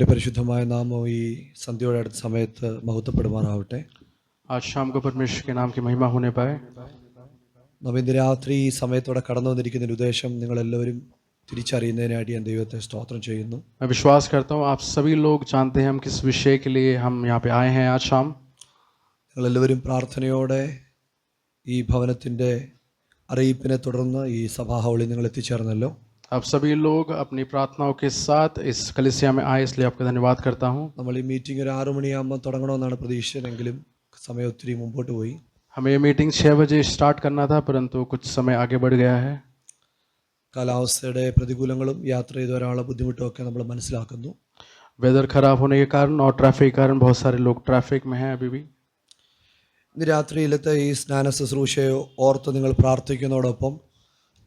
ദൈവത്തിൻ്റെ പരിശുദ്ധമായ നാമം ഈ സന്ധ്യയുടെ അടുത്ത സമയത്ത് മഹത്വപ്പെടുമാറാവട്ടെ. आज शाम को परमेश्वर के नाम की महिमा होने पाए. നാം ഇന്ന് രാത്രി ഈ സമയത്തോടെ കടന്നു വന്നിരിക്കുന്ന ഒരു ഉദ്ദേശം നിങ്ങളെല്ലാവരും തിരിച്ചറിയുന്നതിനായിട്ട് ഞാൻ ദൈവത്തെ സ്തോത്രം ചെയ്യുന്നു. मैं विश्वास करता हूँ आप सभी लोग जानते हैं हम किस विषय के लिए हम यहाँ पे आए हैं आज शाम. നിങ്ങളെല്ലാവരും പ്രാർത്ഥനയോടെ ഈ ഭവനത്തിൻ്റെ അറിയിപ്പിനെ തുടർന്ന് ഈ സഭാ ഹാളിൽ നിങ്ങൾ എത്തിച്ചേർന്നല്ലോ. आप सभी लोग अपनी प्रार्थनाओं के साथ इस कलीसिया में आए, इसलिए आपका धन्यवाद करता हूँ. നമ്മൾ ഈ മീറ്റിംഗ് ഒരു 6 മണിയാകുമ്പോൾ തുടങ്ങണമെന്നാണ് പ്രതീക്ഷിച്ചതെങ്കിലും സമയം ഒത്തിരി മുമ്പോട്ട് പോയി. हमें ये मीटिंग 6 बजे स्टार्ट करना था, परंतु कुछ समय आगे बढ़ गया है. കാലാവസ്ഥയുടെ പ്രതികൂലങ്ങളും യാത്ര ചെയ്ത ഒരാളെ ബുദ്ധിമുട്ടും ഒക്കെ നമ്മൾ മനസ്സിലാക്കുന്നു. वेदर खराब होने के कारण और ट्रैफिक के कारण बहुत सारे लोग ट्रैफिक में हैं अभी भी. ഇന്ന് രാത്രിയിലത്തെ ഈ സ്നാന ശുശ്രൂഷയെ ഓർത്ത് നിങ്ങൾ പ്രാർത്ഥിക്കുന്നതോടൊപ്പം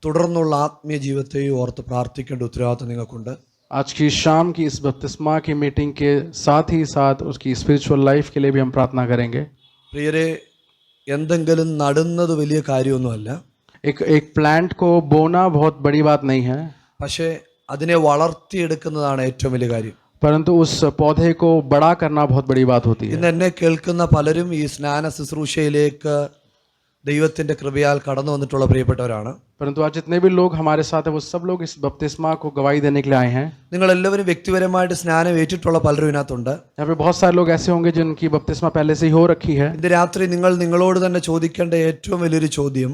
തുടർന്നുള്ള ആത്മീയ ജീവിതത്തെയും ഓർത്ത് പ്രാർത്ഥിക്കേണ്ട ഉത്തരവാദിത്വം നിങ്ങൾക്കുണ്ട്. आज की शाम की इस बपतिस्मा की मीटिंग के साथ ही साथ उसकी स्पिरिचुअल लाइफ के लिए भी हम प्रार्थना करेंगे. പ്രിയരെ, എന്തെങ്കിലും നടുന്നത് വലിയ കാര്യമൊന്നുമല്ല. एक प्लांट को बोना बहुत बड़ी बात नहीं है, പക്ഷേ അതിനെ വളർത്തിയെടുക്കുന്നതാണ് ഏറ്റവും വലിയ കാര്യം. परंतु उस पौधे को बड़ा करना बहुत बड़ी बात होती है. ഇന്ന് എന്നെ കേൾക്കുന്ന പലരും ഈ സ്നാന ശുശ്രൂഷയിലേക്ക് ദൈവത്തിന്റെ കൃപയാൽ കടന്നു വന്നിട്ടുള്ള പ്രിയപ്പെട്ടവരാണ്. परंतु आज जितने भी लोग हमारे साथ हैं वो सब लोग इस बपतिस्मा को गवाही देने के लिए आए हैं. നിങ്ങൾ എല്ലാവരും വ്യക്തിപരമായിട്ട് സ്നാനം ഏറ്റിട്ടുള്ള പലരും ഇതിനകത്തുണ്ട്. यहाँ पे बहुत सारे लोग ऐसे होंगे जिनकी बपतिस्मा पहले से ही हो रखी है. ഇന്ന് രാത്രി നിങ്ങൾ നിങ്ങളോട് തന്നെ ചോദിക്കേണ്ട ഏറ്റവും വലിയൊരു ചോദ്യം,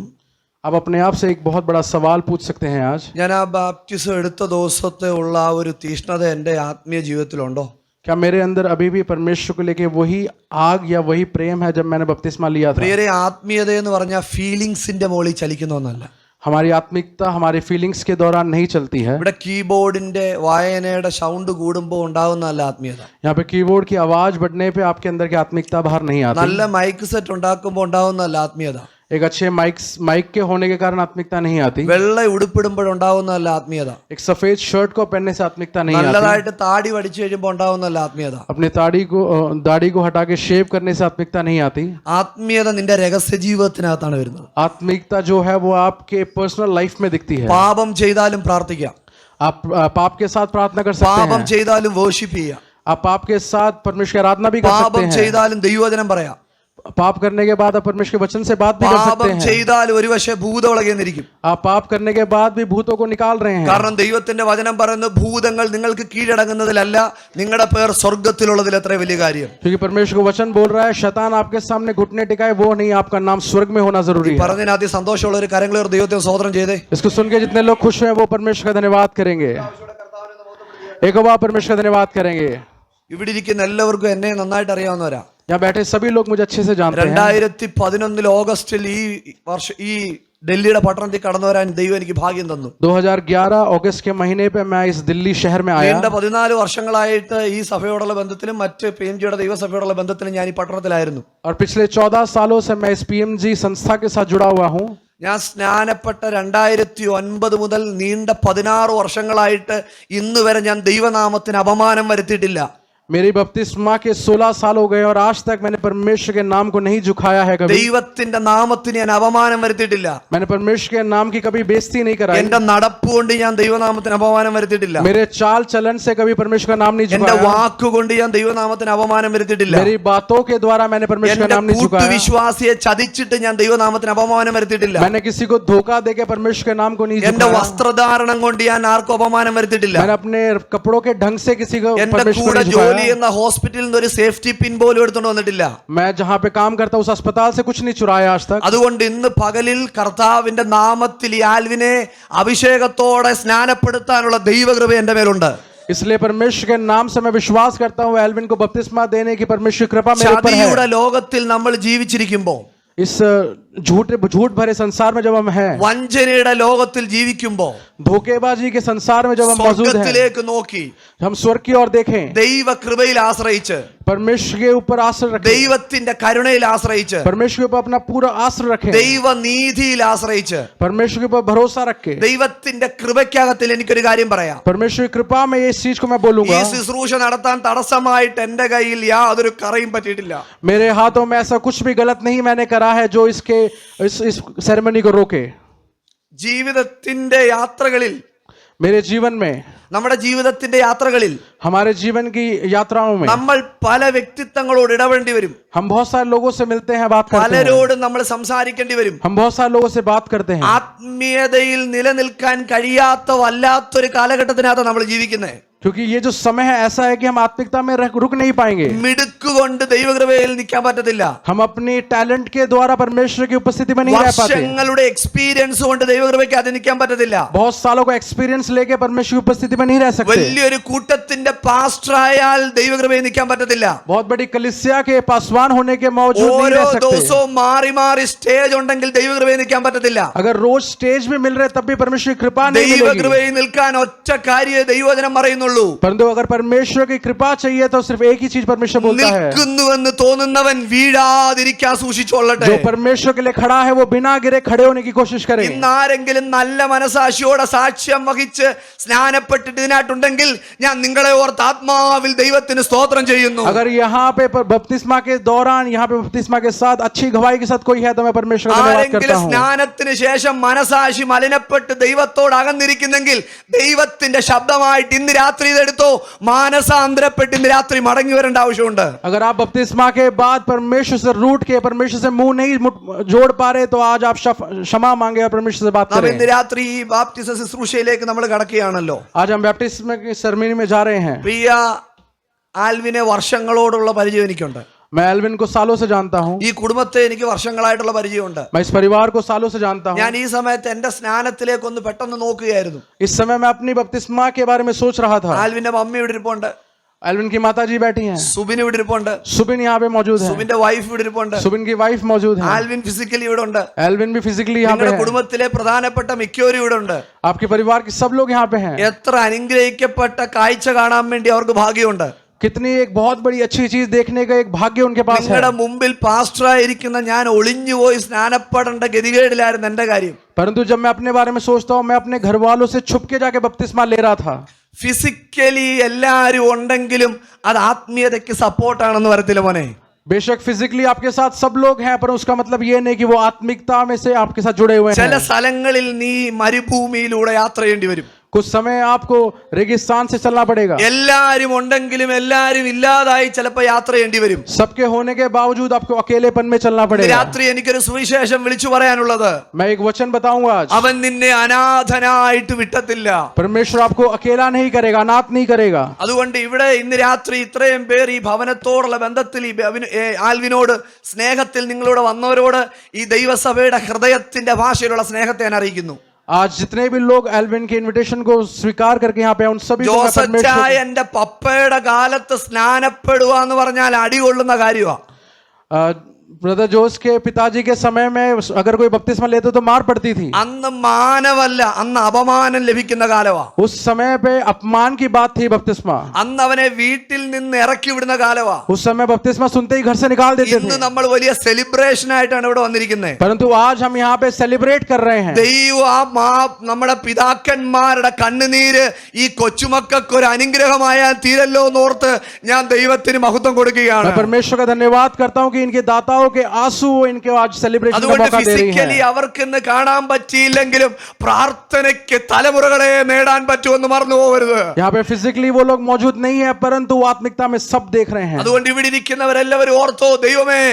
आप अपने आप से एक बहुत बड़ा सवाल पूछ सकते हैं आज, ഞാൻ ആ ബാപ്റ്റിസം എടുത്ത ദിവസത്തെ ഉള്ള ആ ഒരു തീഷ്ണത എൻ്റെ ആത്മീയ ജീവിതത്തിലുണ്ടോ? क्या मेरे अंदर अभी भी परमेश्वर को लेके वही आग या वही प्रेम है जब मैंने बपतिस्मा लिया था. പ്രിയരെ, ആത്മീയത എന്ന് പറഞ്ഞാൽ ഫീലിങ്സിന്റെ മുകളിൽ ചലിക്കുന്ന ഒന്നല്ല. हमारी आत्मिकता हमारे फीलिंग्स के दौरान नहीं चलती है. ഇവിടെ കീബോർഡിന്റെ വായനയുടെ സൗണ്ട് കൂടുമ്പോൾ ഉണ്ടാവുന്നതല്ല ആത്മീയത. यहाँ पे कीबोर्ड की आवाज बढ़ने पे आपके अंदर की आत्मिकता बाहर नहीं आती. നല്ല മൈക്ക് സെറ്റ് ഉണ്ടാക്കുമ്പോൾ ഉണ്ടാവുന്നതല്ല ആത്മീയത. एक अच्छे माइक के होने के कारण आत्मिकता नहीं आती. വെള്ള ഉടുപ്പിടുമ്പോഴുണ്ടാവുന്നതല്ല ആത്മീയത. एक सफेद शर्ट को पहनने से आत्मिकता नहीं आती. നല്ലതായിട്ട് താടി വടിച്ചു കഴിയുമ്പോൾ ഉണ്ടാവുന്നതല്ല ആത്മീയത. अपने दाढ़ी को हटा के शेव करने से आत्मिकता नहीं आती. ആത്മീയത നിന്റെ രഹസ്യ ജീവിതത്തിനകത്താണ് വരുന്നത്. आत्मिकता जो है वो आपके पर्सनल लाइफ में दिखती है. പാപം ചെയ്താലും പ്രാർത്ഥിക്കാം, आप पाप के साथ प्रार्थना कर सकते പാപം हैं. ചെയ്താലും വർഷിപ്പ് ചെയ്യാം, आप पाप के साथ परमेश्वर की आराधना भी कर सकते പാപം हैं. ചെയ്താലും ദൈവവചനം പറയാം, पाप करने के बाद आप परमेश्वर के वचन से बात भी कर सकते പാപം हैं. ചെയ്താലും ഒരു പക്ഷേ ഭൂതവളകെന്നിരിക്കും. आप पाप करने के बाद भी भूतों को निकाल रहे हैं. കാരണം ദൈവത്തിന്റെ വചനം പറയുന്നത് ഭൂതങ്ങൾ നിങ്ങൾക്ക് കീഴടങ്ങുന്നതിലല്ല, നിങ്ങളുടെ പേർ സ്വർഗത്തിലുള്ളതിൽ എത്ര വലിയ കാര്യം. क्योंकि परमेश्वर को वचन बोल रहा है शैतान आपके सामने घुटने टिकाए वो नहीं, आपका नाम स्वर्ग में होना जरूरी है. പറഞ്ഞതിനകത്ത് സന്തോഷമുള്ള ഒരു കരങ്ങളെ ദൈവത്തെ സ്തോത്രം ചെയ്തേ. इसको सुन के जितने लोग खुश हैं वो परमेश्वर का धन्यवाद करेंगे. एक बार परमेश्वर का धन्यवाद करेंगे. ഇവിടെ ഇരിക്കുന്ന എല്ലാവർക്കും എന്നെ നന്നായിട്ട് അറിയാവുന്നവരാ. यहाँ बैठे सभी लोग मुझे अच्छे से जानते हैं. 2011 ഓഗസ്റ്റിൽ ഈ ഡൽഹിയുടെ പട്ടണത്തിൽ കടന്നു വരാൻ ദൈവം എനിക്ക് ഭാഗ്യം തന്നു. 2011 अगस्त के महीने पे मैं इस दिल्ली शहर में आया. എന്റെ 14 വർഷങ്ങളായിട്ട് ഈ സഭയോടുള്ള ബന്ധത്തിലും മറ്റ് PMGയുടെ ദൈവസഭയോടുള്ള ബന്ധത്തിലും ഞാൻ ഈ പട്ടണത്തിലായിരുന്നു. और पिछले 14 सालों से मैं इस PMG संस्था के साथ जुड़ा हुआ हूँ. ഞാൻ സ്നാനപ്പെട്ട 2009 മുതൽ നീണ്ട 16 വർഷങ്ങളായിട്ട് ഇന്ന് വരെ ഞാൻ ദൈവനാമത്തിന് അപമാനം വരുത്തിയിട്ടില്ല. मेरी बपतिस्मा के 16 साल हो गए और आज तक मैंने परमेश्वर के नाम को नहीं झुकाया है कभी. ദൈവത്തിന്റെ നാമത്തിന് ഞാൻ അപമാനം വരുത്തിയിട്ടില്ല. मैंने परमेश्वर के नाम की कभी बेइज्जती नहीं कराई. എന്റെ നടപ്പ് കൊണ്ട് ഞാൻ ദൈവനാമത്തിന് അപമാനം വരുത്തിയിട്ടില്ല. मेरे चाल चलन से कभी परमेश्वर का नाम नहीं എന്റെ झुकाया. വാക്കുകൊണ്ട് ഞാൻ ദൈവനാമത്തിന് അപമാനം വരുത്തിയിട്ടില്ല. मेरी बातों के द्वारा मैंने परमेश्वर का എന്റെ नाम नहीं झुकाया. വിശ്വാസിയെ ചതിച്ചിട്ട് ഞാൻ ദൈവനാമത്തിന് അപമാനം വരുത്തിയിട്ടില്ല. मैंने किसी को धोखा देके परमेश्वर के नाम को नहीं എന്റെ झुकाया. വസ്ത്രധാരണം കൊണ്ട് ഞാൻ ആർക്കും അപമാനം വരുത്തിയിട്ടില്ല. मैंने अपने कपड़ों के ढंग से किसी को എന്റെ परमेश्वर കൂടെ को नहीं ജോലി झुकाया. ചെയ്യുന്ന ഹോസ്പിറ്റലിൽ നിന്ന് ഒരു സേഫ്റ്റി പിൻ പോലും എടുത്തുകൊണ്ട് വന്നിട്ടില്ല. मैं जहाँ पे काम करता हूँ उस अस्पताल से कुछ नहीं चुराया आज तक. അതുകൊണ്ട് ഇന്ന് പകലിൽ കർത്താവിന്റെ നാമത്തിൽ ഈ ആൽവിനെ അഭിഷേകത്തോടെ സ്നാനപ്പെടുത്താനുള്ള ദൈവകൃപ എന്റെ മേലുണ്ട്. इसलिए परमेश्वर के नाम से मैं विश्वास करता हूँ एल्विन को बपतिस्मा देने की परमेश्वर कृपा मेरे ऊपर ചതിയുടെ है. ലോകത്തിൽ നമ്മൾ ജീവിച്ചിരിക്കുമ്പോൾ, इस झूठ भरे संसार में जब हम हैं, വഞ്ചനയുടെ ലോകത്തിൽ ജീവിക്കുമ്പോൾ, धोखेबाजी के संसार में जब हम मौजूद हैं, സ്വർഗ്ഗത്തിലേക്ക് നോക്കി हम स्वर्ग की ओर देखें, ദൈവ കൃപയിൽ ആശ്രയിച്ച്, परमेश्वर के ऊपर आश्रय रखें, ദൈവത്തിന്റെ കരുണയിൽ ആശ്രയിച്ച്, परमेश्वर के ऊपर अपना पूरा आश्रय रखें, ദൈവനീതിയിൽ ആശ്രയിച്ച്, परमेश्वर के ऊपर भरोसा रखें. ദൈവത്തിന്റെ കൃപയ്ക്കകത്തിൽ എനിക്കൊരു കാര്യം പറയാം. परमेश्वर की कृपा में इस चीज को मैं ഈ बोलूंगा. ശുശ്രൂഷ നടത്താൻ തടസ്സമായിട്ട് എന്റെ കയ്യിൽ യാതൊരു കറയും പറ്റിയിട്ടില്ല. मेरे हाथों में ऐसा कुछ भी गलत नहीं मैंने करा है जो इस सेरेमनी को रोके. ജീവിതത്തിന്റെ യാത്രകളിൽ मेरे जीवन में നമ്മുടെ ജീവിതത്തിന്റെ യാത്രകളിൽ हमारे जीवन की यात्राओं में നമ്മൾ പല വ്യക്തിത്വങ്ങളോട് ഇടപെടേണ്ടി വരും. हम बहुत सारे लोगों से मिलते हैं, बात करते हैं, പലരോടും നമ്മൾ സംസാരിക്കേണ്ടി വരും. हम बहुत सारे लोगों से बात करते हैं. ആത്മീയതയിൽ നിലനിൽക്കാൻ കഴിയാത്ത വല്ലാത്തൊരു കാലഘട്ടത്തിനകത്ത് നമ്മൾ ജീവിക്കുന്നത്. क्योंकि ये जो समय है ऐसा है कि हम आत्मिकता में रुक नहीं पाएंगे. മിടുക്കുകൊണ്ട് ദൈവകൃപയിൽ നിൽക്കാൻ പറ്റത്തില്ല. हम अपने टैलेंट के द्वारा परमेश्वर की उपस्थिति में नहीं रह पाते. വർഷങ്ങളുടെ എക്സ്പീരിയൻസ് കൊണ്ട് ദൈവകൃപയ്ക്ക് അത് നിൽക്കാൻ പറ്റത്തില്ല. बहुत सालों का एक्सपीरियंस लेके परमेश्वर की उपस्थिति में नहीं रह सकते. വലിയൊരു കൂട്ടത്തിന്റെ പാസ്റ്റർ ആയാൽ ദൈവകൃപയിൽ നിൽക്കാൻ പറ്റത്തില്ല. बहुत बड़ी कलीसिया के पासवान होने के बावजूद नहीं ഓരോ रह सकते. ദിവസവും മാറി മാറി സ്റ്റേജ് ഉണ്ടെങ്കിൽ ദൈവകൃപയിൽ നിൽക്കാൻ പറ്റത്തില്ല. अगर रोज स्टेज में मिल रहे तब भी परमेश्वर की कृपा नहीं मिलेगी. ദൈവകൃപയിൽ നിൽക്കാൻ ഒറ്റ കാര്യമേ ദൈവവചനം പറയുന്നുള്ളൂ. परंतु अगर परमेश्वर की कृपा चाहिए तो सिर्फ एक ही चीज परमेश्वर बोलता है. നിൽക്കുന്നുവെന്ന് തോന്നുന്നവൻ വീഴാതിരിക്കാൻ സൂക്ഷിച്ചോളട്ടെ. जो परमेश्वर के लिए खड़ा है वो बिना गिरे खड़े होने की कोशिश करे. ഇന്നാരെങ്കിലും നല്ല മനസാക്ഷിയോടെ സാക്ഷ്യം വഹിച്ച് സ്നാനപ്പെട്ടിട്ട് ഇതിനായിട്ടുണ്ടെങ്കിൽ ഞാൻ നിങ്ങളെ ഓർത്ത് ആത്മാവിൽ ദൈവത്തിന് സ്തോത്രം ചെയ്യുന്നു. अगर यहाँ पे बपतिस्मा के दौरान यहाँ पे बपतिस्मा के साथ अच्छी गवाही के साथ कोई है तो मैं परमेश्वर का धन्यवाद करता हूँ. സ്നാനത്തിന് ശേഷം മനസാക്ഷി മലിനപ്പെട്ട് ദൈവത്തോട് അകന്നിരിക്കുന്നെങ്കിൽ ദൈവത്തിന്റെ ശബ്ദമായിട്ട് ഇന്ന് രാത്രി ഇതെടുത്തോ, മാനസാന്തരപ്പെട്ട് ഇന്ന് രാത്രി മടങ്ങി വരേണ്ട ആവശ്യമുണ്ട്. अगर आप बपतिस्मा के बाद परमेश्वर से रूठ के परमेश्वर से मुंह नहीं जोड़ पा रहे तो आज आप क्षमा मांगे और परमेश्वर से बात करें. ഇന്ന് രാത്രി ഈ ബാപ്റ്റിസ ശുശ്രൂഷയിലേക്ക് നമ്മൾ കടക്കുകയാണല്ലോ. आज हम बैप्टिज्म की सेरेमनी में जा रहे हैं. പ്രിയ ആൽവിനെ വർഷങ്ങളോടുള്ള പരിചയം എനിക്കുണ്ട്. मैं एल्विन को सालों से जानता हूँ. ഈ കുടുംബത്തെ എനിക്ക് വർഷങ്ങളായിട്ടുള്ള പരിചയമുണ്ട്. मैं इस परिवार को सालों से जानता हूँ. ഞാൻ ഈ സമയത്ത് എന്റെ സ്നാനത്തിലേക്ക് ഒന്ന് പെട്ടെന്ന് നോക്കുകയായിരുന്നു. इस समय मैं अपनी बपतिस्मा के बारे में सोच रहा था. ആൽവിന്റെ മമ്മി ഇവിടെ ഇരിപ്പുണ്ട്, एल्विन की माता जी बैठी हैं, സുബിൻ ഇവിടെ ഇരിപ്പുണ്ട്, सुबिन यहाँ पे मौजूद है, സുബിന്റെ വൈഫ് ഇവിടെ ഇരിപ്പുണ്ട്, सुबिन की वाइफ मौजूद है, ആൽവിൻ ഫിസിക്കലി ഇവിടെ ഉണ്ട്, एल्विन भी फिजिकली यहाँ पे നിങ്ങളുടെ है, കുടുംബത്തിലെ പ്രധാനപ്പെട്ട മിക്കവരും ഇവിടെ ഉണ്ട്. आपके परिवार के सब लोग यहाँ पे हैं. എത്ര അനുഗ്രഹിക്കപ്പെട്ട കാഴ്ച കാണാൻ വേണ്ടി അവർക്ക് ഭാഗ്യമുണ്ട്. कितनी एक बहुत बड़ी अच्छी चीज देखने का एक भाग्य उनके पास है. നിങ്ങളുടെ മുമ്പിൽ പാസ്റ്ററായിരിക്കുന്ന ഞാൻ ഒളിഞ്ഞുപോയി സ്നാനപ്പെടേണ്ട ഗതികേടിലായിരുന്നു എന്റെ കാര്യം. परंतु जब मैं अपने बारे में सोचता हूँ मैं अपने घर वालों से छुप के जाके बपतिस्मा ले रहा था. ഫിസിക്കലി എല്ലാവരും ഉണ്ടെങ്കിലും അത് ആത്മീയതയ്ക്ക് സപ്പോർട്ടാണെന്ന് വരത്തില്ല മോനെ. बेशक फिजिकली आपके साथ सब लोग हैं पर उसका मतलब ये नहीं कि वो आत्मिकता में से आपके साथ जुड़े हुए ചില हैं. സ്ഥലങ്ങളിൽ നീ മരുഭൂമിയിലൂടെ യാത്ര ചെയ്യേണ്ടി വരും. कुछ समय आपको रेगिस्तान से चलना पड़ेगा. എല്ലാരും ഉണ്ടെങ്കിലും എല്ലാരും ഇല്ലാതായി ചിലപ്പോൾ യാത്ര ചെയ്യേണ്ടി വരും. सबके होने के बावजूद आपको अकेलेपन में चलना पड़ेगा. രാത്രി എനിക്കൊരു സുവിശേഷം വിളിച്ചു പറയാനുള്ളത്, मैं एक वचन बताऊंगा आज. അവൻ നിന്നെ അനാഥനായിട്ട് വിട്ടത്തില്ല. परमेश्वर आपको अकेला नहीं करेगा, अनाथ नहीं करेगा. അതുകൊണ്ട് ഇവിടെ ഇന്ന് രാത്രി ഇത്രയും പേർ ഈ ഭവനത്തോടുള്ള ബന്ധത്തിൽ ഈ ആൽവിനോട് സ്നേഹത്തിൽ നിങ്ങളോട് വന്നവരോട് ഈ ദൈവസഭയുടെ ഹൃദയത്തിന്റെ ഭാഷയിലുള്ള സ്നേഹത്തെ ഞാൻ അറിയിക്കുന്നു. आज जितने भी लोग एल्विन के इनविटेशन को स्वीकार करके यहाँ पे उन सभी को मैं परमेश्वर ജോസച്ചായന്റെ പപ്പയുടെ കാലത്ത് സ്നാനപ്പെടുക എന്ന് പറഞ്ഞാൽ അടികൊള്ളുന്ന കാര്യമാണ്. ब्रदर जोस के पिताजी के समय में अगर कोई बपतिस्मा लेते तो मार पड़ती थी. അന്ന് മാനവല്ല, അന്ന് അപമാനം ലഭിക്കുന്ന കാലമാണ്. उस समय पे अपमान की बात थी बपतिस्मा. അന്ന് അവനെ വീട്ടിൽ നിന്ന് ഇറക്കി വിടുന്ന കാലമാണ്. उस समय बपतिस्मा सुनते ही घर से निकाल देते ഇന്ന് थे. നമ്മൾ വലിയ സെലിബ്രേഷൻ ആയിട്ടാണ് ഇവിടെ വന്നിരിക്കുന്നത്. परंतु आज हम यहाँ पे सेलिब्रेट कर रहे हैं. നമ്മുടെ പിതാക്കന്മാരുടെ കണ്ണുനീര് ഈ കൊച്ചുമക്കൾക്ക് ഒരു അനുഗ്രഹമായാൽ തീരല്ലോ എന്നോർത്ത് ഞാൻ ദൈവത്തിന് മഹത്വം കൊടുക്കുകയാണ്. मैं परमेश्वर का धन्यवाद करता हूँ कि इनके दाताओं के आंसू इनके आज सेलिब्रेशन का അതുകൊണ്ട് मौका दे रही ഫിസിക്കലി है. അവർക്ക് ഇന്ന് കാണാൻ പറ്റിയില്ലെങ്കിലും പ്രാർത്ഥനയ്ക്ക് തലമുറകളെ നേടാൻ പറ്റുമെന്ന് മറന്നു പോകരുത്. यहाँ पे फिजिकली वो लोग मौजूद नहीं है परंतु आत्मिकता में सब देख रहे हैं. അതുകൊണ്ട് ഇവിടെ ഇരിക്കുന്നവരെല്ലാവരും ഓർത്തോ, ദൈവമേ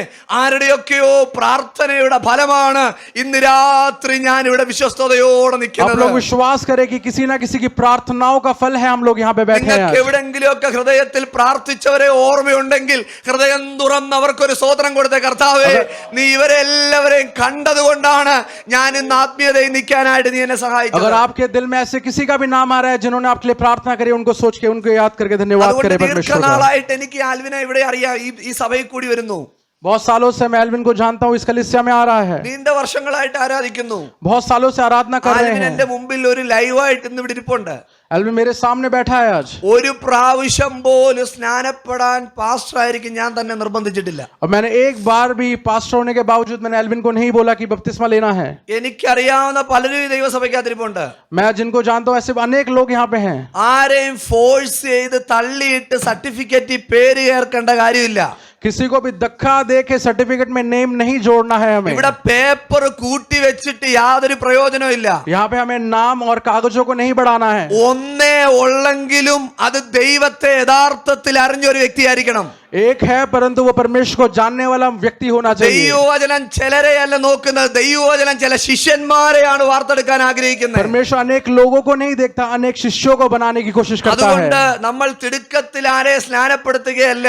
ആരുടെയൊക്കെയോ പ്രാർത്ഥനയുടെ ഫലമാണ് ഇന്ന് രാത്രി ഞാൻ ഇവിടെ വിശ്വസ്തയോടെ आप നിൽക്കുന്നത്. लोग विश्वास करें कि किसी ना किसी की प्रार्थनाओं का फल है हम लोग यहाँ पे बैठे हैं നിങ്ങൾക്ക് आज. എവിടെങ്കിലുമൊക്കെ ഹൃദയത്തിൽ പ്രാർത്ഥിച്ചവരെ ഓർമ്മയുണ്ടെങ്കിൽ ഹൃദയം തുറന്ന് അവർക്കൊരു സ്തോത്രം കൊടുത്ത കർത്താവേ, നീ ഇവരെ എല്ലാവരെയും കണ്ടതുകൊണ്ടാണ് ഞാൻ ഇന്ന് ആത്മീയതയിൽ നിൽക്കാനായിട്ട് നീ എന്നെ अगर സഹായിച്ചത്. आपके दिल में ऐसे किसी का भी नाम आ रहा है जिन्होंने आपके लिए प्रार्थना करी, उनको सोच के उनको याद करके धन्यवाद അതുകൊണ്ട് करें परमेश्वर का. ദീർഘനാളായിട്ട് എനിക്ക് ആൽവിനെ ഇവിടെ അറിയാം, ഈ സഭയിൽ കൂടി വരുന്നു. बहुत सालों से मैं एल्विन को जानता हूँ, इस कलीसिया में आ रहा है. നീണ്ട വർഷങ്ങളായിട്ട് ആരാധിക്കുന്നു. बहुत सालों से आराधना कर रहे ആൽവിൻ हैं. എന്റെ മുമ്പിൽ ഒരു ലൈവായിട്ട് ഇന്ന് ഇവിടെ ഇരിപ്പുണ്ട്. एल्विन मेरे सामने बैठा है आज. ഒരു പ്രാവശ്യം പോലും സ്നാനപ്പെടാൻ പാസ്റ്റർ ആയിരിക്കും ഞാൻ തന്നെ നിർബന്ധിച്ചിട്ടില്ല. और मैंने एक बार भी पास्टर होने के बावजूद मैंने एल्विन को नहीं बोला कि बपतिस्मा लेना है. എനിക്കറിയാവുന്ന പലരും ഈ ദൈവസഭയ്ക്കകത്തിരിപ്പുണ്ട്. मैं जिनको जानता हूँ ऐसे अनेक लोग यहाँ पे हैं. ആരെയും ഫോഴ്സ് ചെയ്ത് തള്ളിയിട്ട് സർട്ടിഫിക്കറ്റ് പേര് ചേർക്കേണ്ട കാര്യമില്ല. किसी को भी धक्का दे के सर्टिफिकेट में नेम नहीं जोड़ना है हमें. ഇവിടെ പേപ്പർ കൂട്ടി വെച്ചിട്ട് യാതൊരു പ്രയോജനവും ഇല്ല. यहाँ पे हमें नाम और कागजों को नहीं बढ़ाना है. ഒന്നേ ഉള്ളെങ്കിലും അത് ദൈവത്തെ യഥാർത്ഥത്തിൽ അറിഞ്ഞ ഒരു വ്യക്തിയായിരിക്കണം. एक है परंतु वो परमेश्वर को जानने वाला व्यक्ति होना चाहिए. ദൈവവചനം ചിലരെയല്ല നോക്കുന്നത്, ദൈവവചനം ചില ശിഷ്യന്മാരെയാണ് വാർത്തെടുക്കാൻ ആഗ്രഹിക്കുന്നത്. परमेश्वर अनेक लोगों को नहीं देखता, अनेक शिष्यों को बनाने की कोशिश करता है. അതുകൊണ്ട് നമ്മൾ തിടുക്കത്തിൽ ആരെ സ്നാനപ്പെടുത്തുകയല്ല,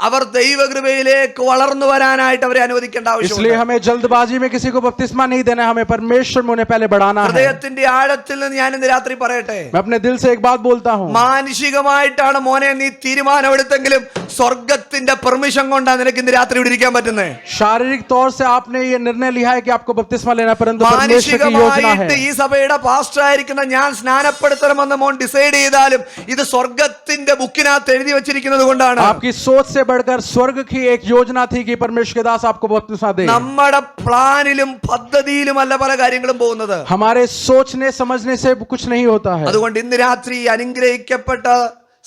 അവർ ദൈവകൃപയിലേക്ക് വളർന്നു വരാനായിട്ട് അവരെ അനുവദിക്കേണ്ട ആവശ്യമില്ല. इसलिए हमें जल्दबाजी में किसी को बपतिस्मा नहीं देना, हमें परमेश्वर में उन्हें पहले बढ़ाना है. ഹൃദയത്തിന്റെ ആഴത്തിൽ നിന്ന് ഞാൻ ഇന്ന് രാത്രി പറയട്ടെ, मैं अपने दिल से एक बात बोलता हूँ. മാനുഷികമായിട്ടാണ് മോനെ നീ തീരുമാനമെടുത്തെങ്കിലും സ്വർഗത്തിന്റെ പെർമിഷൻ കൊണ്ടാണ് നിനക്ക് ഇന്ന് രാത്രി ഇവിടെ ഇരിക്കാൻ പറ്റുന്നത്. शारीरिक तौर से आपने ये निर्णय लिया है कि आपको बपतिस्मा लेना, परंतु परमेश्वर की योजना है. ഈ സഭയുടെ പാസ്റ്റർ ആയിരിക്കുന്ന ഞാൻ സ്നാനപ്പെടുത്തണമെന്ന് മോൻ ഡിസൈഡ് ചെയ്താലും ഇത് സ്വർഗത്തിന്റെ ബുക്കിനകത്ത് എഴുതി വെച്ചിരിക്കുന്നത് കൊണ്ടാണ്. आपकी सोच से बढ़कर स्वर्ग की एक योजना थी कि परमेश्वर के दास आपको बपतिस्मा दे. നമ്മുടെ പ്ലാനിലും പദ്ധതിയിലുമല്ല പല കാര്യങ്ങളും പോകുന്നത്. हमारे सोचने समझने से कुछ नहीं होता है. അതുകൊണ്ട് ഇന്ന് രാത്രി അനുഗ്രഹിക്കപ്പെട്ട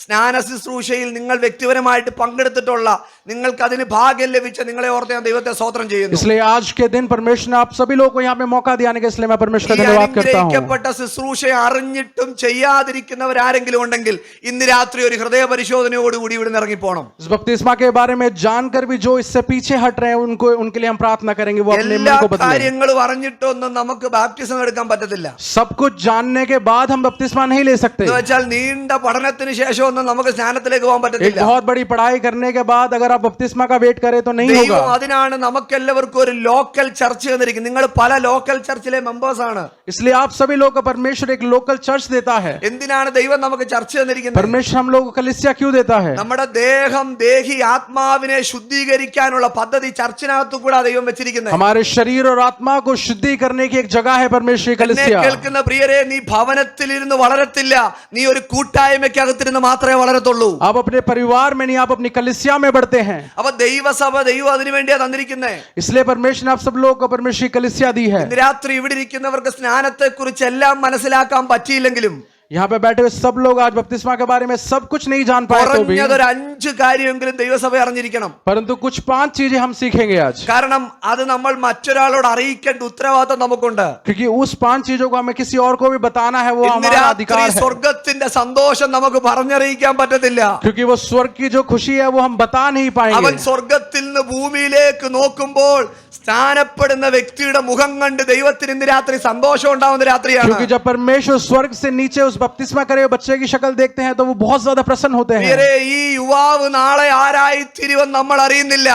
സ്നാന ശുശ്രൂഷയിൽ നിങ്ങൾ വ്യക്തിപരമായിട്ട് പങ്കെടുത്തിട്ടുള്ള, നിങ്ങൾക്ക് അതിന് ഭാഗ്യം ലഭിച്ച നിങ്ങളെ ഓർത്ത് ഞാൻ ദൈവത്തെ സ്തോത്രം ചെയ്യുന്നു. इसलिए आज के दिन परमेश्वर ने आप सभी लोगों को यहाँ पे मौका दिया, के इसलिए मैं परमेश्वर का धन्यवाद करता हूँ. അനുഗ്രഹിക്കപ്പെട്ട ശുശ്രൂഷ അറിഞ്ഞിട്ടും ചെയ്യാതിരിക്കുന്നവരാരെങ്കിലും ഉണ്ടെങ്കിൽ ഇന്ന് രാത്രി ഒരു ഹൃദയ പരിശോധനയോടുകൂടി ഇവിടെ ഇറങ്ങി പോകണം. इस बपतिस्मा के बारे में जानकर भी जो इससे पीछे हट रहे हैं उनको, उनके लिए हम प्रार्थना करेंगे वो अपने मन को बदलें. കാര്യങ്ങളും അറിഞ്ഞിട്ടൊന്നും നമുക്ക് ബാപ്റ്റിസം എടുക്കാൻ പറ്റത്തില്ല. सब कुछ जानने के बाद हम बपतिस्मा नहीं ले सकते. എന്ന് വെച്ചാൽ നീണ്ട പഠനത്തിന് ശേഷം ഒന്നും നമുക്ക് സ്നാനത്തിലേക്ക് പോകാൻ एक പറ്റത്തില്ല. बहुत बड़ी पढ़ाई करने के बाद अगर आप बपतिस्मा का वेट करें तो नहीं होगा. ദൈവം അതിനാണ് നമുക്കെല്ലാവർക്കും ഒരു ലോക്കൽ ചർച്ച് തന്നിരിക്കുന്നത്. നിങ്ങൾ പല ലോക്കൽ ചർച്ചിലെ മെമ്പേഴ്സ് ആണ്. इसलिए आप सभी लोगों को परमेश्वर एक लोकल चर्च देता है. എന്തിനാണ് ദൈവം നമുക്ക് ചർച്ച തന്നിരിക്കുന്നത്? परमेश्वर हम लोगों को कलीसिया क्यों देता है? നമ്മുടെ ദേഹം ദേഹി ആത്മാവിനെ ശുദ്ധീകരിക്കാനുള്ള പദ്ധതി ചർച്ചിനകത്തു കൂടെ ദൈവം വെച്ചിരിക്കുന്നത്. हमारे शरीर और आत्मा को शुद्धि करने की एक जगह है परमेश्वर की कलीसिया. കേൾക്കുന്ന പ്രിയരെ, നീ ഭവനത്തിലിരുന്ന് വളരത്തില്ല, നീ ഒരു കൂട്ടായ്മയ്ക്കകത്തിരുന്ന് മാത്രമേ വളരത്തുള്ളൂ. आप अपने परिवार में नहीं, आप अपनी कलीसिया में बढ़ते हैं. അപ്പൊ ദൈവസഭ ദൈവം അതിനു വേണ്ടിയാ തന്നിരിക്കുന്നത്. इसलिए परमेश्वर ने आप सब लोगों को परमेश्वर की कलीसिया दी है. ഇന്ന് രാത്രി ഇവിടെ ഇരിക്കുന്നവർക്ക് സ്നാനത്തെ കുറിച്ച് എല്ലാം മനസ്സിലാക്കാൻ പറ്റിയില്ലെങ്കിലും यहाँ पे बैठे हुए सब लोग आज बपतिस्मा के बारे में सब कुछ नहीं जान पाए तो भी, കുറഞ്ഞതൊരു 5 കാര്യമെങ്കിലും ദൈവസഭ അറിഞ്ഞിരിക്കണം. परंतु कुछ 5 चीजें हम सीखेंगे आज. കാരണം അത് നമ്മൾ മറ്റൊരാളോട് അറിയിക്കേണ്ട ഉത്തരവാദിത്വം നമുക്കുണ്ട്. क्योंकि उस 5 चीजों को हमें किसी और को भी बताना है, वो ഇന്ന് हमारा രാത്രി अधिकार है. സ്വർഗത്തിന്റെ സന്തോഷം നമുക്ക് പറഞ്ഞറിയിക്കാൻ പറ്റത്തില്ല. क्योंकि वो स्वर्ग की जो खुशी है वो हम बता नहीं അവൻ पाएंगे. സ്വർഗത്തിൽ നിന്ന് ഭൂമിയിലേക്ക് നോക്കുമ്പോൾ സ്നാനപ്പെടുന്ന വ്യക്തിയുടെ മുഖം കണ്ട് ദൈവത്തിന് ഇന്ന് രാത്രി സന്തോഷം ഉണ്ടാവുന്ന രാത്രിയാണ്. क्योंकि जब परमेश्वर स्वर्ग से नीचे उस बपतिस्मा करे हुए बच्चे की शक्ल देखते हैं तो वो बहुत ज्यादा प्रसन्न होते हैं. ഈ യുവാവ് നാളെ ആരായിത്തീരുമെന്ന് നമ്മൾ അറിയുന്നില്ല.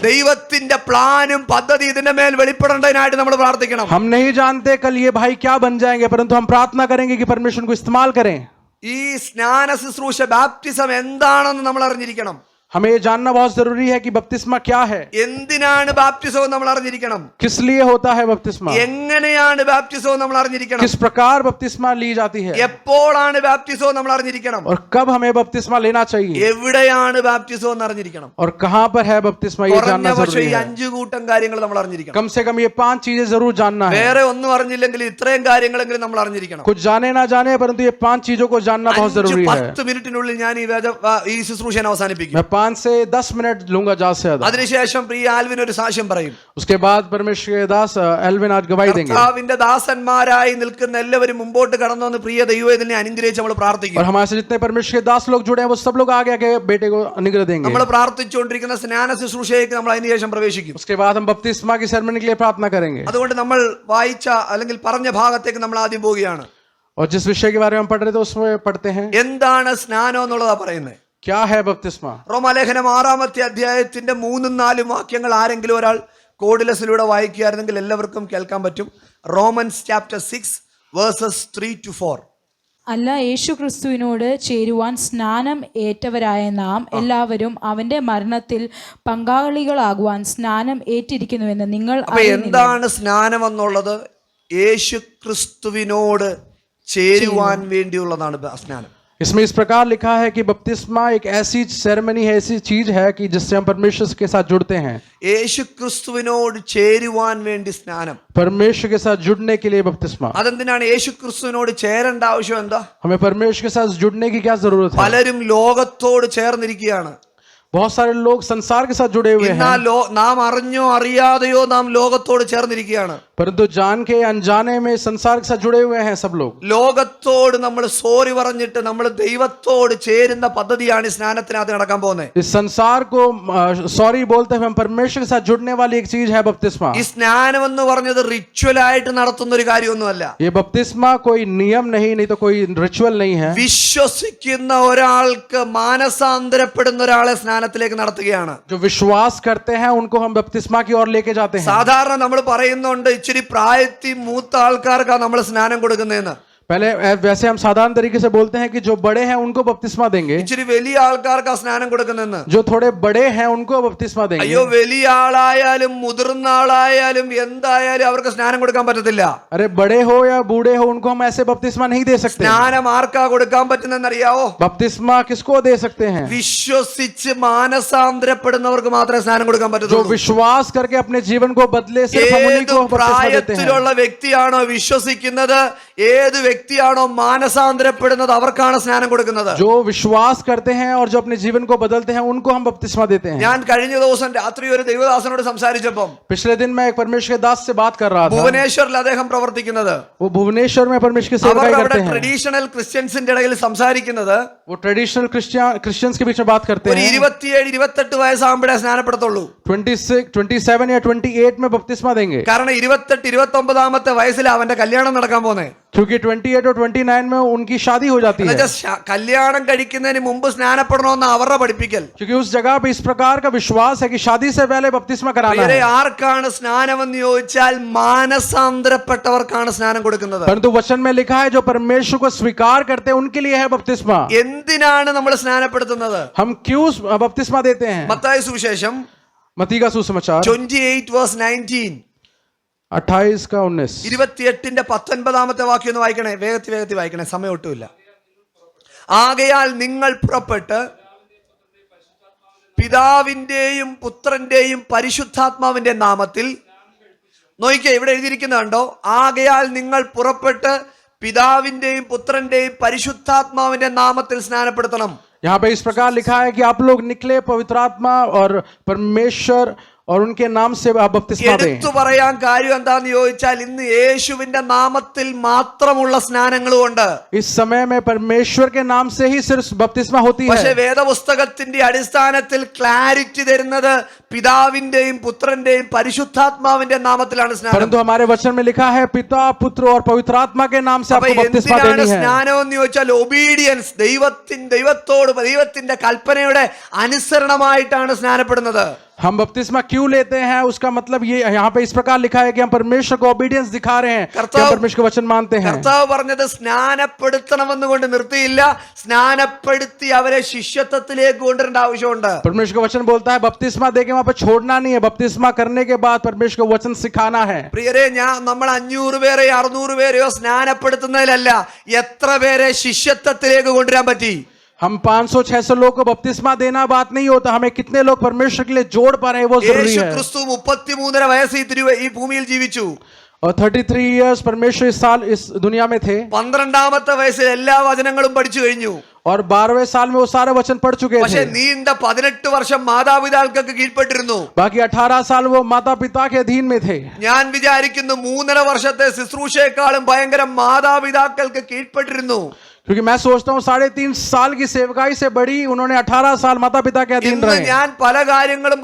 ദൈവത്തിന്റെ പ്ലാനും പദ്ധതി ഇതിന്റെ മേൽ വെളിപ്പെടേണ്ടതിനായിട്ട് നമ്മൾ പ്രാർത്ഥിക്കണം. हम नहीं जानते कल ये भाई क्या बन जाएंगे, परंतु हम प्रार्थना करेंगे कि परमेश्वर को इस्तेमाल करें. ഈ സ്നാന ശുശ്രൂഷ ബാപ്റ്റിസം എന്താണെന്ന് നമ്മൾ അറിഞ്ഞിരിക്കണം. हमें ये जानना बहुत जरूरी है कि बपतिस्मा क्या है, എന്തിനാണ് ബാപ്റ്റിസം നമ്മൾ അറിഞ്ഞിരിക്കണം. किस लिए होता है बपतिस्मा, എങ്ങനെയാണ് ബാപ്റ്റിസം നമ്മൾ അറിഞ്ഞിരിക്കണം. किस प्रकार बपतिस्मा ली जाती है എപ്പോഴാണ് ബാപ്റ്റിസം നമ്മൾ അറിഞ്ഞിരിക്കണം. और कब हमें बपतिस्मा लेना चाहिए എവിടെയാണ് ബാപ്റ്റിസം എന്ന് അറിഞ്ഞിരിക്കണം. और कहाँ पर है बपतिस्मा, ये जानना കുറഞ്ഞ പക്ഷേ जरूरी ഈ है. 5 കൂട്ടം കാര്യങ്ങൾ നമ്മൾ അറിഞ്ഞിരിക്കണം. कम से कम ये 5 चीजें जरूर जानना है. വേറെ ഒന്നും അറിഞ്ഞില്ലെങ്കിൽ ഇത്രയും കാര്യങ്ങളെങ്കിലും നമ്മൾ അറിഞ്ഞിരിക്കണം. कुछ जाने ना जाने परंतु ये 5 चीजों को जानना बहुत जरूरी है. 10 മിനിറ്റിനുള്ളിൽ ഞാൻ ഈ ശുശ്രൂഷ അവസാനിപ്പിക്കും. मैं 5 से 10 मिनट लूंगा ज्यादा से ज्यादा. അതിനുശേഷം പ്രിയ ആൽവിൻ ഒരു സാക്ഷ്യം പറയും. उसके बाद परमेश्वर के दास एल्विन आज गवाही देंगे. കർത്താവിന്റെ ദാസന്മാരായി നിൽക്കുന്ന എല്ലാവരും മുമ്പോട്ട് കടന്നു വന്ന് പ്രിയ ദൈവത്തിനെ അനുഗ്രഹിച്ച് നമ്മൾ പ്രാർത്ഥിക്കും. और हमारे से जितने परमेश्वर के दास लोग जुड़े हैं वो सब लोग आगे आके बेटे को अनुग्रह देंगे. നമ്മൾ പ്രാർത്ഥിച്ചുകൊണ്ടിരിക്കുന്ന സ്നാന ശുശ്രൂഷയിലേക്ക് നമ്മൾ അതിനുശേഷം പ്രവേശിക്കും. उसके बाद हम बपतिस्मा की सेरेमनी के लिए प्रार्थना करेंगे. അതുകൊണ്ട് നമ്മൾ വായിച്ച അല്ലെങ്കിൽ പറഞ്ഞ ഭാഗത്തേക്ക് നമ്മൾ ആദ്യം പോവുകയാണ്. और जिस विषय के बारे में हम पढ़ रहे थे उसमें पढ़ते हैं എന്താണ് സ്നാനം എന്നുള്ളതാ പറയുന്നത്. क्या है बपतिस्मा. റോമാലേഖനം 6-ാമത്തെ അധ്യായത്തിന്റെ 3-4 വാക്യങ്ങൾ ആരെങ്കിലും ഒരാൾ കോഡിലസിലൂടെ വായിക്കുകയായിരുന്നെങ്കിൽ എല്ലാവർക്കും കേൾക്കാൻ പറ്റും. Romance chapter 6 versus 3-4. അല്ല, യേശു ക്രിസ്തുവിനോട് ചേരുവാൻ സ്നാനം ഏറ്റവരായ നാം എല്ലാവരും അവന്റെ മരണത്തിൽ പങ്കാളികളാകുവാൻ സ്നാനം ഏറ്റിരിക്കുന്നുവെന്ന് നിങ്ങൾ എന്താണ് സ്നാനം എന്നുള്ളത്? യേശു ക്രിസ്തുവിനോട് ചേരുവാൻ വേണ്ടിയുള്ളതാണ് സ്നാനം. इसमें इस प्रकार लिखा है कि बपतिस्मा एक ऐसी सेरेमनी है, ऐसी चीज है कि जिससे हम परमेश्वर के साथ जुड़ते हैं. യേശു ക്രിസ്തുവിനോട് ചേരുവാൻ വേണ്ടി സ്നാനം. परमेश्वर के साथ जुड़ने के लिए बपतिस्मा. അതെന്തിനാണ് യേശു ക്രിസ്തുവിനോട് ചേരേണ്ട ആവശ്യം എന്താ? हमें परमेश्वर के साथ जुड़ने की क्या जरूरत है. പലരും ലോകത്തോട് ചേർന്നിരിക്കുകയാണ്. बहुत सारे लोग संसार के साथ जुड़े हुए ഇന്നാ हैं, നാം അറിഞ്ഞോ അറിയാതെയോ നാം ലോകത്തോട് ചേർന്നിരിക്കുകയാണ്. परंतु जान के अनजाने में संसार के साथ जुड़े हुए हैं सब लोग. ലോകത്തോട് നമ്മൾ സോറി പറഞ്ഞിട്ട് നമ്മൾ ദൈവത്തോട് ചേരുന്ന പദ്ധതിയാണ് ഈ സ്നാനത്തിനകത്ത് നടക്കാൻ പോകുന്നത്. इस संसार को सॉरी बोलते हुए हम परमेश्वर के साथ जुड़ने वाली एक चीज है बपतिस्मा. ഈ സ്നാനം എന്ന് പറഞ്ഞത് റിച്വൽ ആയിട്ട് നടത്തുന്ന ഒരു കാര്യമൊന്നുമല്ല. ये बपतिस्मा कोई नियम नहीं तो कोई रिचुअल नहीं है. വിശ്വസിക്കുന്ന ഒരാൾക്ക് മാനസാന്തരപ്പെടുന്ന ഒരാളെ സ്നാനത്തിലേക്ക് നടത്തുകയാണ്. जो विश्वास करते हैं उनको हम बपतिस्मा की ओर लेके जाते हैं. സാധാരണ നമ്മൾ പറയുന്നുണ്ട് ഇച്ചിരി പ്രായത്തിൽ മൂത്ത ആൾക്കാർക്കാണ് നമ്മൾ സ്നാനം കൊടുക്കുന്നതെന്ന്. पहले वैसे हम साधारण तरीके से बोलते हैं कि जो बड़े हैं उनको बपतिस्मा देंगे, ഇച്ചിരി വലിയ ആൾക്കാർക്കാ സ്നാനം കൊടുക്കുന്നതെന്ന്. जो थोड़े बड़े हैं उनको बपतिस्मा देंगे. അയ്യോ, വലിയ ആളായാലും മുതിർന്ന ആളായാലും എന്തായാലും അവർക്ക് സ്നാനം കൊടുക്കാൻ പറ്റത്തില്ല. अरे बड़े हो या बूढ़े हो उनको हम ऐसे बपतिस्मा नहीं दे सकते. സ്നാനം ആർക്കാ കൊടുക്കാൻ പറ്റുന്നറിയാവോ? बपतिस्मा किसको दे सकते हैं? വിശ്വസിച്ച് മാനസാന്തരപ്പെടുന്നവർക്ക് മാത്രമേ സ്നാനം കൊടുക്കാൻ जो പറ്റത്തുള്ളൂ. विश्वास करके अपने जीवन को बदले, सिर्फ हम उन्हीं ഏത് को बपतिस्मा देते हैं. പ്രായത്തിലുള്ള വ്യക്തിയാണോ വിശ്വസിക്കുന്നത്, ഏത് വ്യക്തിയാണോ മാനസാന്തരപ്പെടുന്നത് അവർക്കാണ് സ്നാനം കൊടുക്കുന്നത്. जो विश्वास करते हैं और जो अपने जीवन को बदलते हैं उनको हम बपतिस्मा देते हैं. ഞാൻ കഴിഞ്ഞ ദിവസം രാത്രി ഒരു ദൈവദാസനോട് സംസാരിച്ചപ്പം पिछले दिन मैं एक परमेश्वर के दास से बात कर रहा था. ഭുവനേശ്വറിൽ അദ്ദേഹം പ്രവർത്തിക്കുന്നത്, वो भुवनेश्वर में परमेश्वर की അവർ सेवकाई അവിടെ करते हैं. ട്രഡീഷണൽ ക്രിസ്ത്യൻസിന്റെ ഇടയിൽ സംസാരിക്കുന്നത് वो ट्रेडिशनल क्रिश्चियंस के बीच में बात करते ഒരു हैं. 27-28 വയസ്സാകുമ്പോഴേ സ്നാനപ്പെടുത്തുള്ളൂ. 27 या 28 में बपतिस्मा देंगे, കാരണം 28-29 വയസ്സിൽ അവന്റെ കല്യാണം നടക്കാൻ പോന്നെ. क्योंकि 28 और 29 में उनकी शादी हो जाती है. എന്നുവെച്ചാൽ കല്യാണം കഴിക്കുന്നതിന് മുമ്പ് സ്നാനപ്പെടണമെന്ന് അവരുടെ പഠിപ്പിക്കൽ. क्योंकि उस जगह पे इस प्रकार का विश्वास है कि शादी से पहले बपतिस्मा कराना പ്രിയരേ, है. ആർക്കാണ് സ്നാനമെന്ന് ചോദിച്ചാൽ മാനസാന്തരപ്പെട്ടവർക്കാണ് സ്നാനം കൊടുക്കുന്നത്. परंतु वचन में लिखा है जो परमेश्वर को स्वीकार करते हैं उनके लिए है बपतिस्मा. എന്തിനാണ് നമ്മൾ സ്നാനപ്പെടുത്തുന്നത്? हम क्यों बपतिस्मा देते हैं? മത്തായി സുവിശേഷം मत्ती का सुसमाचार 28:19 28 का 19. 28-19 വാക്യം ഒന്ന് വായിക്കണേ. വേഗത്തിൽ വായിക്കണേ, സമയം ഒട്ടുമില്ല. ആകയാൽ നിങ്ങൾ പുറപ്പെട്ട് പിതാവിന്റെയും പുത്രന്റെയും പരിശുദ്ധാത്മാവിന്റെ നാമത്തിൽ, നോക്കിക്കേ ഇവിടെ എഴുതിയിരിക്കുന്നത് കണ്ടോ, ആകയാൽ നിങ്ങൾ പുറപ്പെട്ട് പിതാവിന്റെയും പുത്രന്റെയും പരിശുദ്ധാത്മാവിന്റെ നാമത്തിൽ സ്നാനപ്പെടുത്തണം. यहाँ पे इस प्रकार लिखा है कि आप लोग निकले पवित्र आत्मा और परमेश्वर और उनके नाम से आप बपतिस्मा दें. എടുത്തു പറയാൻ കാര്യം എന്താന്ന് ചോദിച്ചാൽ ഇന്ന് യേശുവിന്റെ നാമത്തിൽ മാത്രമുള്ള സ്നാനങ്ങളുമുണ്ട്. इस समय में परमेश्वर के नाम से ही सिर्फ बपतिस्मा होती പക്ഷേ है. വേദപുസ്തകത്തിന്റെ അടിസ്ഥാനത്തിൽ ക്ലാരിറ്റി തരുന്നത് പിതാവിന്റെയും പുത്രന്റെയും പരിശുദ്ധാത്മാവിന്റെ നാമത്തിലാണ് സ്നാനം. परंतु हमारे वचन में लिखा है पिता पुत्र और पवित्र आत्मा के नाम से അപ്പൊ आपको बपतिस्मा എന്തിനാണ് देनी है. സ്നാനം എന്ന് ചോദിച്ചാൽ ഒബീഡിയൻസ്, ദൈവത്തിന്റെ കൽപ്പനയുടെ അനുസരണമായിട്ടാണ് സ്നാനപ്പെടുന്നത്. हम बपतिस्मा क्यों लेते हैं उसका मतलब ये यहाँ पे इस प्रकार लिखा है कि हम परमेश्वर को ओबीडियंस दिखा रहे हैं, कि हम परमेश्वर का वचन मानते हैं. കർത്താവ് പറഞ്ഞത് സ്നാനപ്പെടുത്തണമെന്നുകൊണ്ട് നിർത്തിയില്ല, സ്നാനപ്പെടുത്തി അവരെ ശിഷ്യത്വത്തിലേക്ക് കൊണ്ടുവരേണ്ട ആവശ്യമുണ്ട്. परमेश्वर का वचन बोलता है बपतिस्मा देके वहां पे छोड़ना नहीं है, बपतिस्मा करने के बाद परमेश्वर का वचन सिखाना है. പ്രിയരെ, നമ്മൾ 500 പേരെയോ 600 പേരെയോ സ്നാനപ്പെടുത്തുന്നതിലല്ല, എത്ര പേരെ ശിഷ്യത്വത്തിലേക്ക് കൊണ്ടുവരാൻ പറ്റി? हम 500-600 लोग को बपतिस्मा देना बात नहीं होता, हमें कितने लोग परमेश्वर के लिए जोड़ पा रहे हैं वो जरूरी യേശു है. ക്രിസ്തു 33.5 വയസ്സ് ഈ ഭൂമിയിൽ ജീവിച്ചു. और 33 इयर्स परमेश्वर इस साल इस दुनिया में थे. 12ാമത്തെ വയസ്സിൽ എല്ലാ വചനങ്ങളും പഠിച്ചു കഴിഞ്ഞു. और 12वें साल में वो सारे वचन पढ़ चुके പക്ഷേ थे. നീണ്ട 18 വർഷം മാതാപിതാക്കൾക്ക് കീഴ്പ്പെട്ടിരുന്നു. बाकी 18 साल वो माता पिता के अधीन में थे. ഞാൻ വിചാരിക്കുന്നു 3.5 വർഷത്തെ ശുശ്രൂഷയെക്കാളും ഭയങ്കര മാതാപിതാക്കൾക്ക് കീഴ്പ്പെട്ടിരുന്നു. क्योंकि मैं सोचता हूँ 3.5 साल की सेवकाई से बड़ी उन्होंने 18 साल माता पिता के अधीन ഇന്ന് रहे. ഞാൻ പല കാര്യങ്ങളും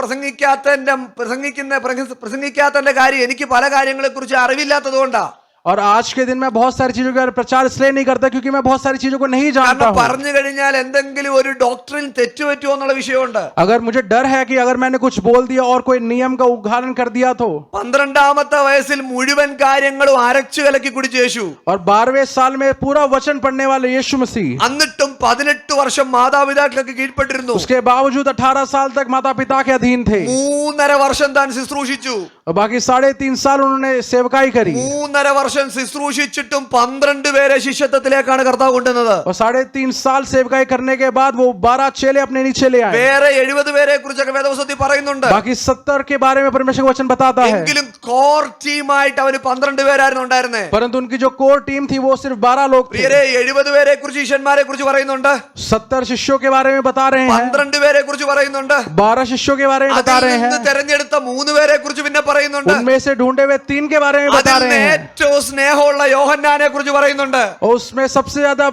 പ്രസംഗിക്കാത്തതിന്റെ കാര്യം എനിക്ക് പല കാര്യങ്ങളെ കുറിച്ച് അറിവില്ലാത്തത് കൊണ്ടാ. और आज के दिन में बहुत सारी चीजों का प्रचार इसलिए नहीं करता क्योंकि मैं बहुत सारी चीजों को नहीं जानता കാരണം हूँ. പറഞ്ഞു കഴിഞ്ഞാൽ എന്തെങ്കിലും ഒരു ഡോക്ടറിൻ തെറ്റുപറ്റുമോ എന്നുള്ള വിഷയമുണ്ട്. अगर मुझे डर है कि अगर मैंने कुछ बोल दिया और कोई नियम का उल्लंघन कर दिया तो. 12ാമത്തെ വയസ്സിൽ മുഴുവൻ കാര്യങ്ങളും അരച്ചു കലക്കി കുടിച്ചു യേശു. और 12वें साल में पूरा वचन पढ़ने वाले यीशु मसीह, എന്നിട്ടും 18 വർഷം മാതാപിതാക്കൾക്ക് കീഴ്പ്പെട്ടിരുന്നു. उसके बावजूद 18 साल तक माता पिता के अधीन थे. 3.5 വർഷം താൻ ശുശ്രൂഷിച്ചു. और बाकी 3.5 साल उन्होंने सेवकाई करी. 3.5 വർഷം ശുശ്രൂഷിച്ചിട്ടും 12 പേരെ ശിഷ്യത്വത്തിലേക്കാണ് കർത്താവ് കൊണ്ടുവന്നത്. और 3.5 साल सेवकाई करने के बाद वो 12 चेले अपने नीचे ले आए. വേറെ 70 പേരെ കുറിച്ചൊക്കെ വേദപുസ്തകത്തിൽ പറയുന്നുണ്ട്. बाकी 70 के बारे में परमेश्वर का वचन बताता है. എങ്കിലും കോർ ടീമായിട്ട് അവന് 12 പേരായിരുന്നു ഉണ്ടായിരുന്നേ. परंतु उनकी जो कोर टीम थी वो सिर्फ 12 लोग थे. പ്രിയരെ 70 പേരെ കുറിച്ച് ശിഷ്യന്മാരെ കുറിച്ച് പറയുന്നുണ്ട്, 70 शिष्यों के बारे में बता रहे हैं, 12 പേരെ കുറിച്ച് പറയുന്നുണ്ട്, 12 शिष्यों के बारे में बता അതിൽ रहे നിന്ന് हैं, തെരഞ്ഞെടുത്ത 3 പേരെ കുറിച്ച് പിന്നെ പറയുന്നുണ്ട്, उनमें से ढूंढे हुए 3 के बारे में बता അതിൽ रहे हैं, ഏറ്റവും സ്നേഹമുള്ള യോഹന്നാനെ കുറിച്ച് പറയുന്നുണ്ട്. और उसमें सबसे ज्यादा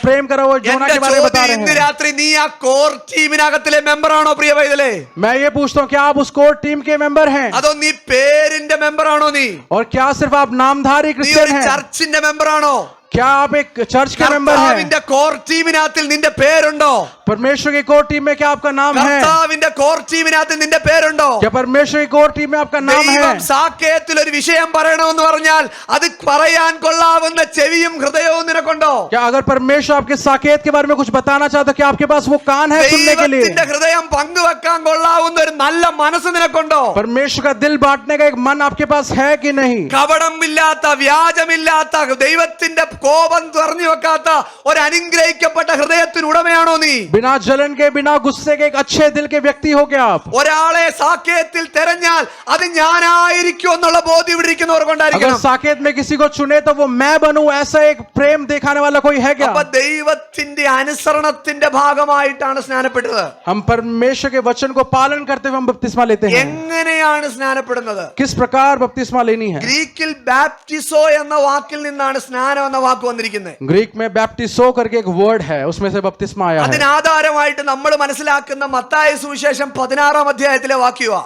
प्रेम करा हुआ जोना എന്റെ के बारे में बता ചോദ്യം, रहे ഇന്ന് हैं. രാത്രി നീ ആ കോർ ടീമിനകത്തിലെ മെമ്പർ ആണോ പ്രിയ പൈതലേ? मैं ये पूछता हूँ, क्या आप उस कोर टीम के मेंबर हैं, അതോ നീ പേരിന്റെ മെമ്പർ ആണോ? നീ और क्या सिर्फ आप नामधारी നീ क्रिश्चियन ഒരു हैं, ചർച്ചിന്റെ മെമ്പർ ആണോ? क्या आप एक चर्च के मेंबर हैं? കർത്താവിന്റെ കോർ ടീമിനകത്തിൽ നിന്റെ പേരുണ്ടോ? परमेश्वर की कोर टीम में क्या आपका नाम है? കർത്താവിന്റെ കോർ ടീമിനകത്ത് നിന്റെ പേരുണ്ടോ? क्या परमेश्वर की कोर टीम में आपका नाम है? ദൈവം സാക്കേത്തിൽ ഒരു വിഷയം പറയണമെന്ന് പറഞ്ഞാൽ അത് പറയാൻ കൊള്ളാവുന്ന ചെവിയും ഹൃദയവും നിനക്കുണ്ടോ? क्या अगर परमेश्वर आपके साकेत के बारे में कुछ बताना चाहता है, क्या आपके पास वो कान है सुनने के लिए? ദൈവത്തിന്റെ ഹൃദയം പങ്കുവെക്കാൻ കൊള്ളാവുന്ന ഒരു നല്ല മനസ്സ് നിനക്കുണ്ടോ? परमेश्वर का दिल बांटने का एक मन आपके पास है कि नहीं? കപടമില്ലാത്ത വ്യാജമില്ലാത്ത ദൈവത്തിന്റെ കോപം തുറന്നു വെക്കാത്ത ഒരു അനുഗ്രഹിക്കപ്പെട്ട ഹൃദയത്തിന് ഉടമയാണോ നീ? बिना जलन के, बिना गुस्से के, एक अच्छे दिल के व्यक्ति हो क्या आप? ഒരാളെ സാക്കേത്തിൽ തെരഞ്ഞാൽ അത് ഞാനായിരിക്കും എന്നുള്ള ബോധ്യം ഇവിടെ ഇരിക്കുന്നവർ अगर കൊണ്ടായിരിക്കണം. साकेत में किसी को चुने तो वो मैं बनूं, ऐसा एक प्रेम दिखाने वाला कोई है क्या? അപ്പൊ ദൈവത്തിന്റെ അനുസരണത്തിന്റെ ഭാഗമായിട്ടാണ് സ്നാനപ്പെട്ടത്. हम परमेश्वर के वचन को पालन करते हुए हम बपतिस्मा लेते हैं. എങ്ങനെയാണ് സ്നാനപ്പെടുന്നത്? किस प्रकार बपतिस्मा लेनी है? ഗ്രീക്കിൽ ബാപ്റ്റിസോ എന്ന വാക്കിൽ നിന്നാണ് സ്നാനം എന്ന വാക്ക് വന്നിരിക്കുന്നത്. ग्रीक में बैप्टिसो करके एक वर्ड है, उसमें से बपतिस्मा आया है. അതിനാധാരമായിട്ട് നമ്മൾ മനസ്സിലാക്കുന്ന മത്തായി സുവിശേഷം 16 അധ്യായത്തിലെ വാക്യവാ.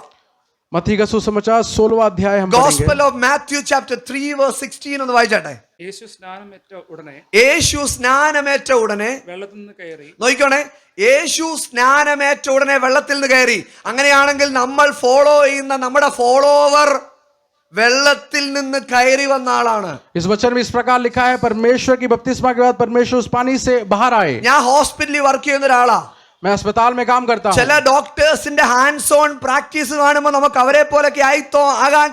मत्ती का सुसमाचार 16वां अध्याय हम ഗോസ്പൽ पढ़ेंगे. ഓഫ് മാത്യു ചാപ്റ്റർ 3 വേഴ്സ് 16 ഒന്ന് വായിച്ചാട്ടെ. യേശു സ്നാനമേറ്റ ഉടനെ യേശു സ്നാനമേറ്റ ഉടനെ, വെള്ളത്തിൽ നിന്ന് കയറി നോക്കിക്കോണേ, യേശു സ്നാനമേറ്റ ഉടനെ വെള്ളത്തിൽ നിന്ന് കയറി. അങ്ങനെയാണെങ്കിൽ നമ്മൾ ഫോളോ ചെയ്യുന്ന നമ്മുടെ ഫോളോവർ വെള്ളത്തിൽ നിന്ന് കയറി വന്ന ആളാണ്. इस वचन में इस प्रकार लिखा है, परमेश्वर की बपतिस्मा के बाद परमेश्वर उस पानी से बाहर आए. ഞാൻ ഹോസ്പിറ്റലിൽ വർക്ക് ചെയ്യുന്ന ഒരാളാ. मैं अस्पताल में काम करता हूँ. ചില ഡോക്ടേഴ്സിന്റെ ഹാൻഡ്സ് ഓൺ പ്രാക്ടീസ് കാണുമ്പോൾ നമുക്ക് അവരെ പോലൊക്കെ ആകാൻ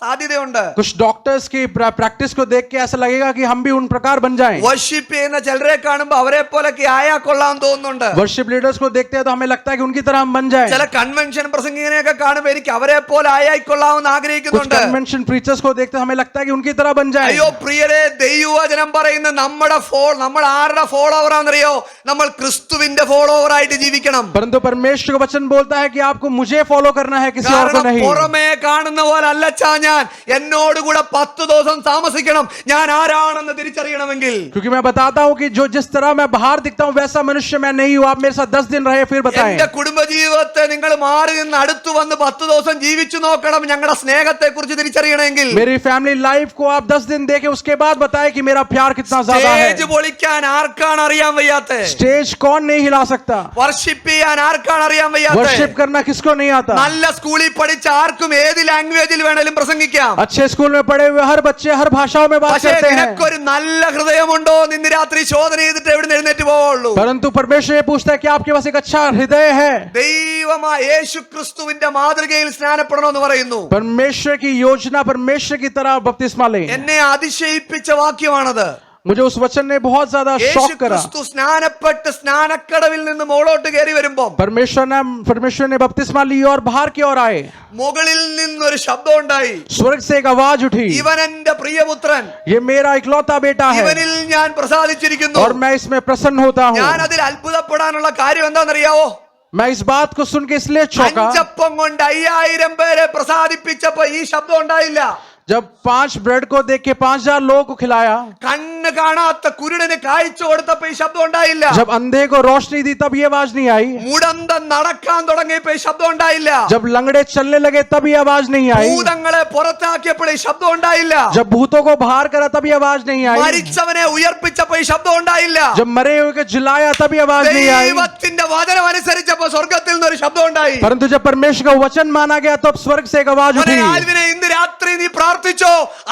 സാധ്യതയുണ്ട്. कुछ डॉक्टर्स की प्रैक्टिस को देख के ऐसा लगेगा कि हम भी उन प्रकार बन जाएं. വർഷിപ്പ് ചെയ്യുന്ന ചിലരെ കാണുമ്പോൾ അവരെ പോലൊക്കെ ആയാ കൊള്ളാൻ തോന്നുന്നുണ്ട്. वर्शिप लीडर्स को देखते हैं तो हमें लगता है कि उनकी तरह हम बन जाएं. ചില കൺവെൻഷൻ പ്രസംഗികനെയൊക്കെ കാണുമ്പോൾ എനിക്ക് അവരെ പോലെ ആയിക്കൊള്ളാമെന്ന് कुछ ആഗ്രഹിക്കുന്നുണ്ട്. कन्वेंशन प्रीचर्स को देखते हैं हमें लगता है कि उनकी तरह बन जाएं. അയ്യോ പ്രിയരെ, ദൈവവചനം പറയുന്ന നമ്മൾ ആരുടെ ഫോളോവർ ആണെന്നറിയോ? നമ്മൾ ക്രിസ്തുവിന്റെ ഫോളോവർ ആയിട്ട് ജീവിക്കണം. परंतु परमेश्वर का वचन बोलता है कि आपको मुझे फॉलो करना है, किसी और को കാരണം नहीं. പുറമേ കാണുന്ന പോലെ അല്ലച്ചാ ഞാൻ എന്നോടുകൂടെ 10 ദിവസം താമസിക്കണം ഞാൻ ആരാണെന്ന് തിരിച്ചറിയണമെങ്കിൽ. क्योंकि मैं बताता हूँ कि जो जिस तरह मैं बाहर दिखता हूँ वैसा मनुष्य मैं नहीं हूँ. आप मेरे साथ 10 दिन रहे फिर बताएं. എന്റെ കുടുംബജീവിതത്തെ നിങ്ങൾ മാറി നിന്ന് അടുത്ത് വന്ന് 10 ദിവസം ജീവിച്ചു നോക്കണം ഞങ്ങളുടെ സ്നേഹത്തെ കുറിച്ച് തിരിച്ചറിയണമെങ്കിൽ. मेरी फैमिली लाइफ को आप 10 दिन देखे, उसके बाद बताए कि मेरा प्यार कितना ज्यादा है. സ്റ്റേജ് പൊളിക്കാൻ ആർക്കാണ് അറിയാൻ വയ്യാത്തെ? स्टेज कौन नहीं हिला सकता? വർഷിപ്പ് ചെയ്യാൻ ആർക്കാണ് അറിയാൻ വയ്യാത്തെ? वर्शिप करना किसको नहीं आता? നല്ല സ്കൂളിൽ പഠിച്ച ആർക്കും ഏത് ലാംഗ്വേജിൽ വേണേലും പ്രസംഗിക്കാം. अच्छे स्कूल में पढ़े हुए हर बच्चे हर भाषाओं में बात പക്ഷേ करते हैं. നിനക്കൊരു നല്ല ഹൃദയമുണ്ടോ? ഇന്ന് രാത്രി ശോധന ചെയ്തിട്ട് എവിടെ എഴുന്നേറ്റ് പോവുള്ളൂ. परंतु परमेश्वर ये पूछता है कि आपके पास एक अच्छा हृदय है. ദൈവമായ യേശു ക്രിസ്തുവിന്റെ മാതൃകയിൽ സ്നാനപ്പെടണമെന്ന് പറയുന്നു. परमेश्वर की योजना, परमेश्वर की तरह बपतिस्मा लें. എന്നെ അതിശയിപ്പിച്ച വാക്യമാണത്. मुझे उस वचन ने बहुत ज्यादा യേശു शॉक करा. ക്രിസ്തു സ്നാനപ്പെട്ട് സ്നാനക്കടവിൽ നിന്ന് മുകളോട്ട് കയറി വരുമ്പോ परमेश्वर ने बपतिस्मा ली और बाहर की ओर आए. മുകളിൽ നിന്നൊരു ശബ്ദം ഉണ്ടായി. स्वर्ग से एक आवाज उठी, ഇവൻ എന്റെ പ്രിയപുത്രൻ, ये मेरा इकलौता बेटा है ഇവനിൽ ഞാൻ പ്രസാദിച്ചിരിക്കുന്നു. और मैं इसमें प्रसन्न होता ഞാൻ हूँ. അതിൽ അത്ഭുതപ്പെടാനുള്ള കാര്യം എന്താണെന്നറിയാവോ? मैं इस बात को सुन के इसलिए चौंका, അഞ്ചപ്പം കൊണ്ട് 5000 പേരെ പ്രസാദിപ്പിച്ചപ്പോ ഈ ശബ്ദം ഉണ്ടായില്ല. जब 5 ब्रेड को देख के 5000 लोगों को खिलाया, കണ്ണ് കാണാത്ത കുരുടന് കാഴ്ച കൊടുത്തപ്പോ ഈ ശബ്ദം ഉണ്ടായില്ല. जब अंधे को रोशनी दी तब ये आवाज नहीं आई. മുടന്തൻ നടക്കാൻ തുടങ്ങിയപ്പോ ഈ ശബ്ദം ഉണ്ടായില്ല. जब लंगड़े चलने लगे तब ये आवाज नहीं आई. ഭൂതങ്ങളെ പുറത്താക്കിയപ്പോൾ ഈ ശബ്ദം ഉണ്ടായില്ല. जब भूतों को बाहर करा तब ये आवाज नहीं आई. മരിച്ചവനെ ഉയർപ്പിച്ചപ്പോ ഈ ശബ്ദം ഉണ്ടായില്ല. जब मरे हुए को जिलाया तब ये आवाज नहीं आई. ദൈവത്തിന്റെ വചനം അനുസരിച്ചപ്പോ സ്വർഗത്തിൽ നിന്ന് ഒരു ശബ്ദം ഉണ്ടായി. परंतु जब परमेश्वर का वचन माना गया तब स्वर्ग से एक आवाज മോനെ उठी. ആൽവിനെ, ഇന്ന് രാത്രി നീ പ്രാർത്ഥിച്ചോ?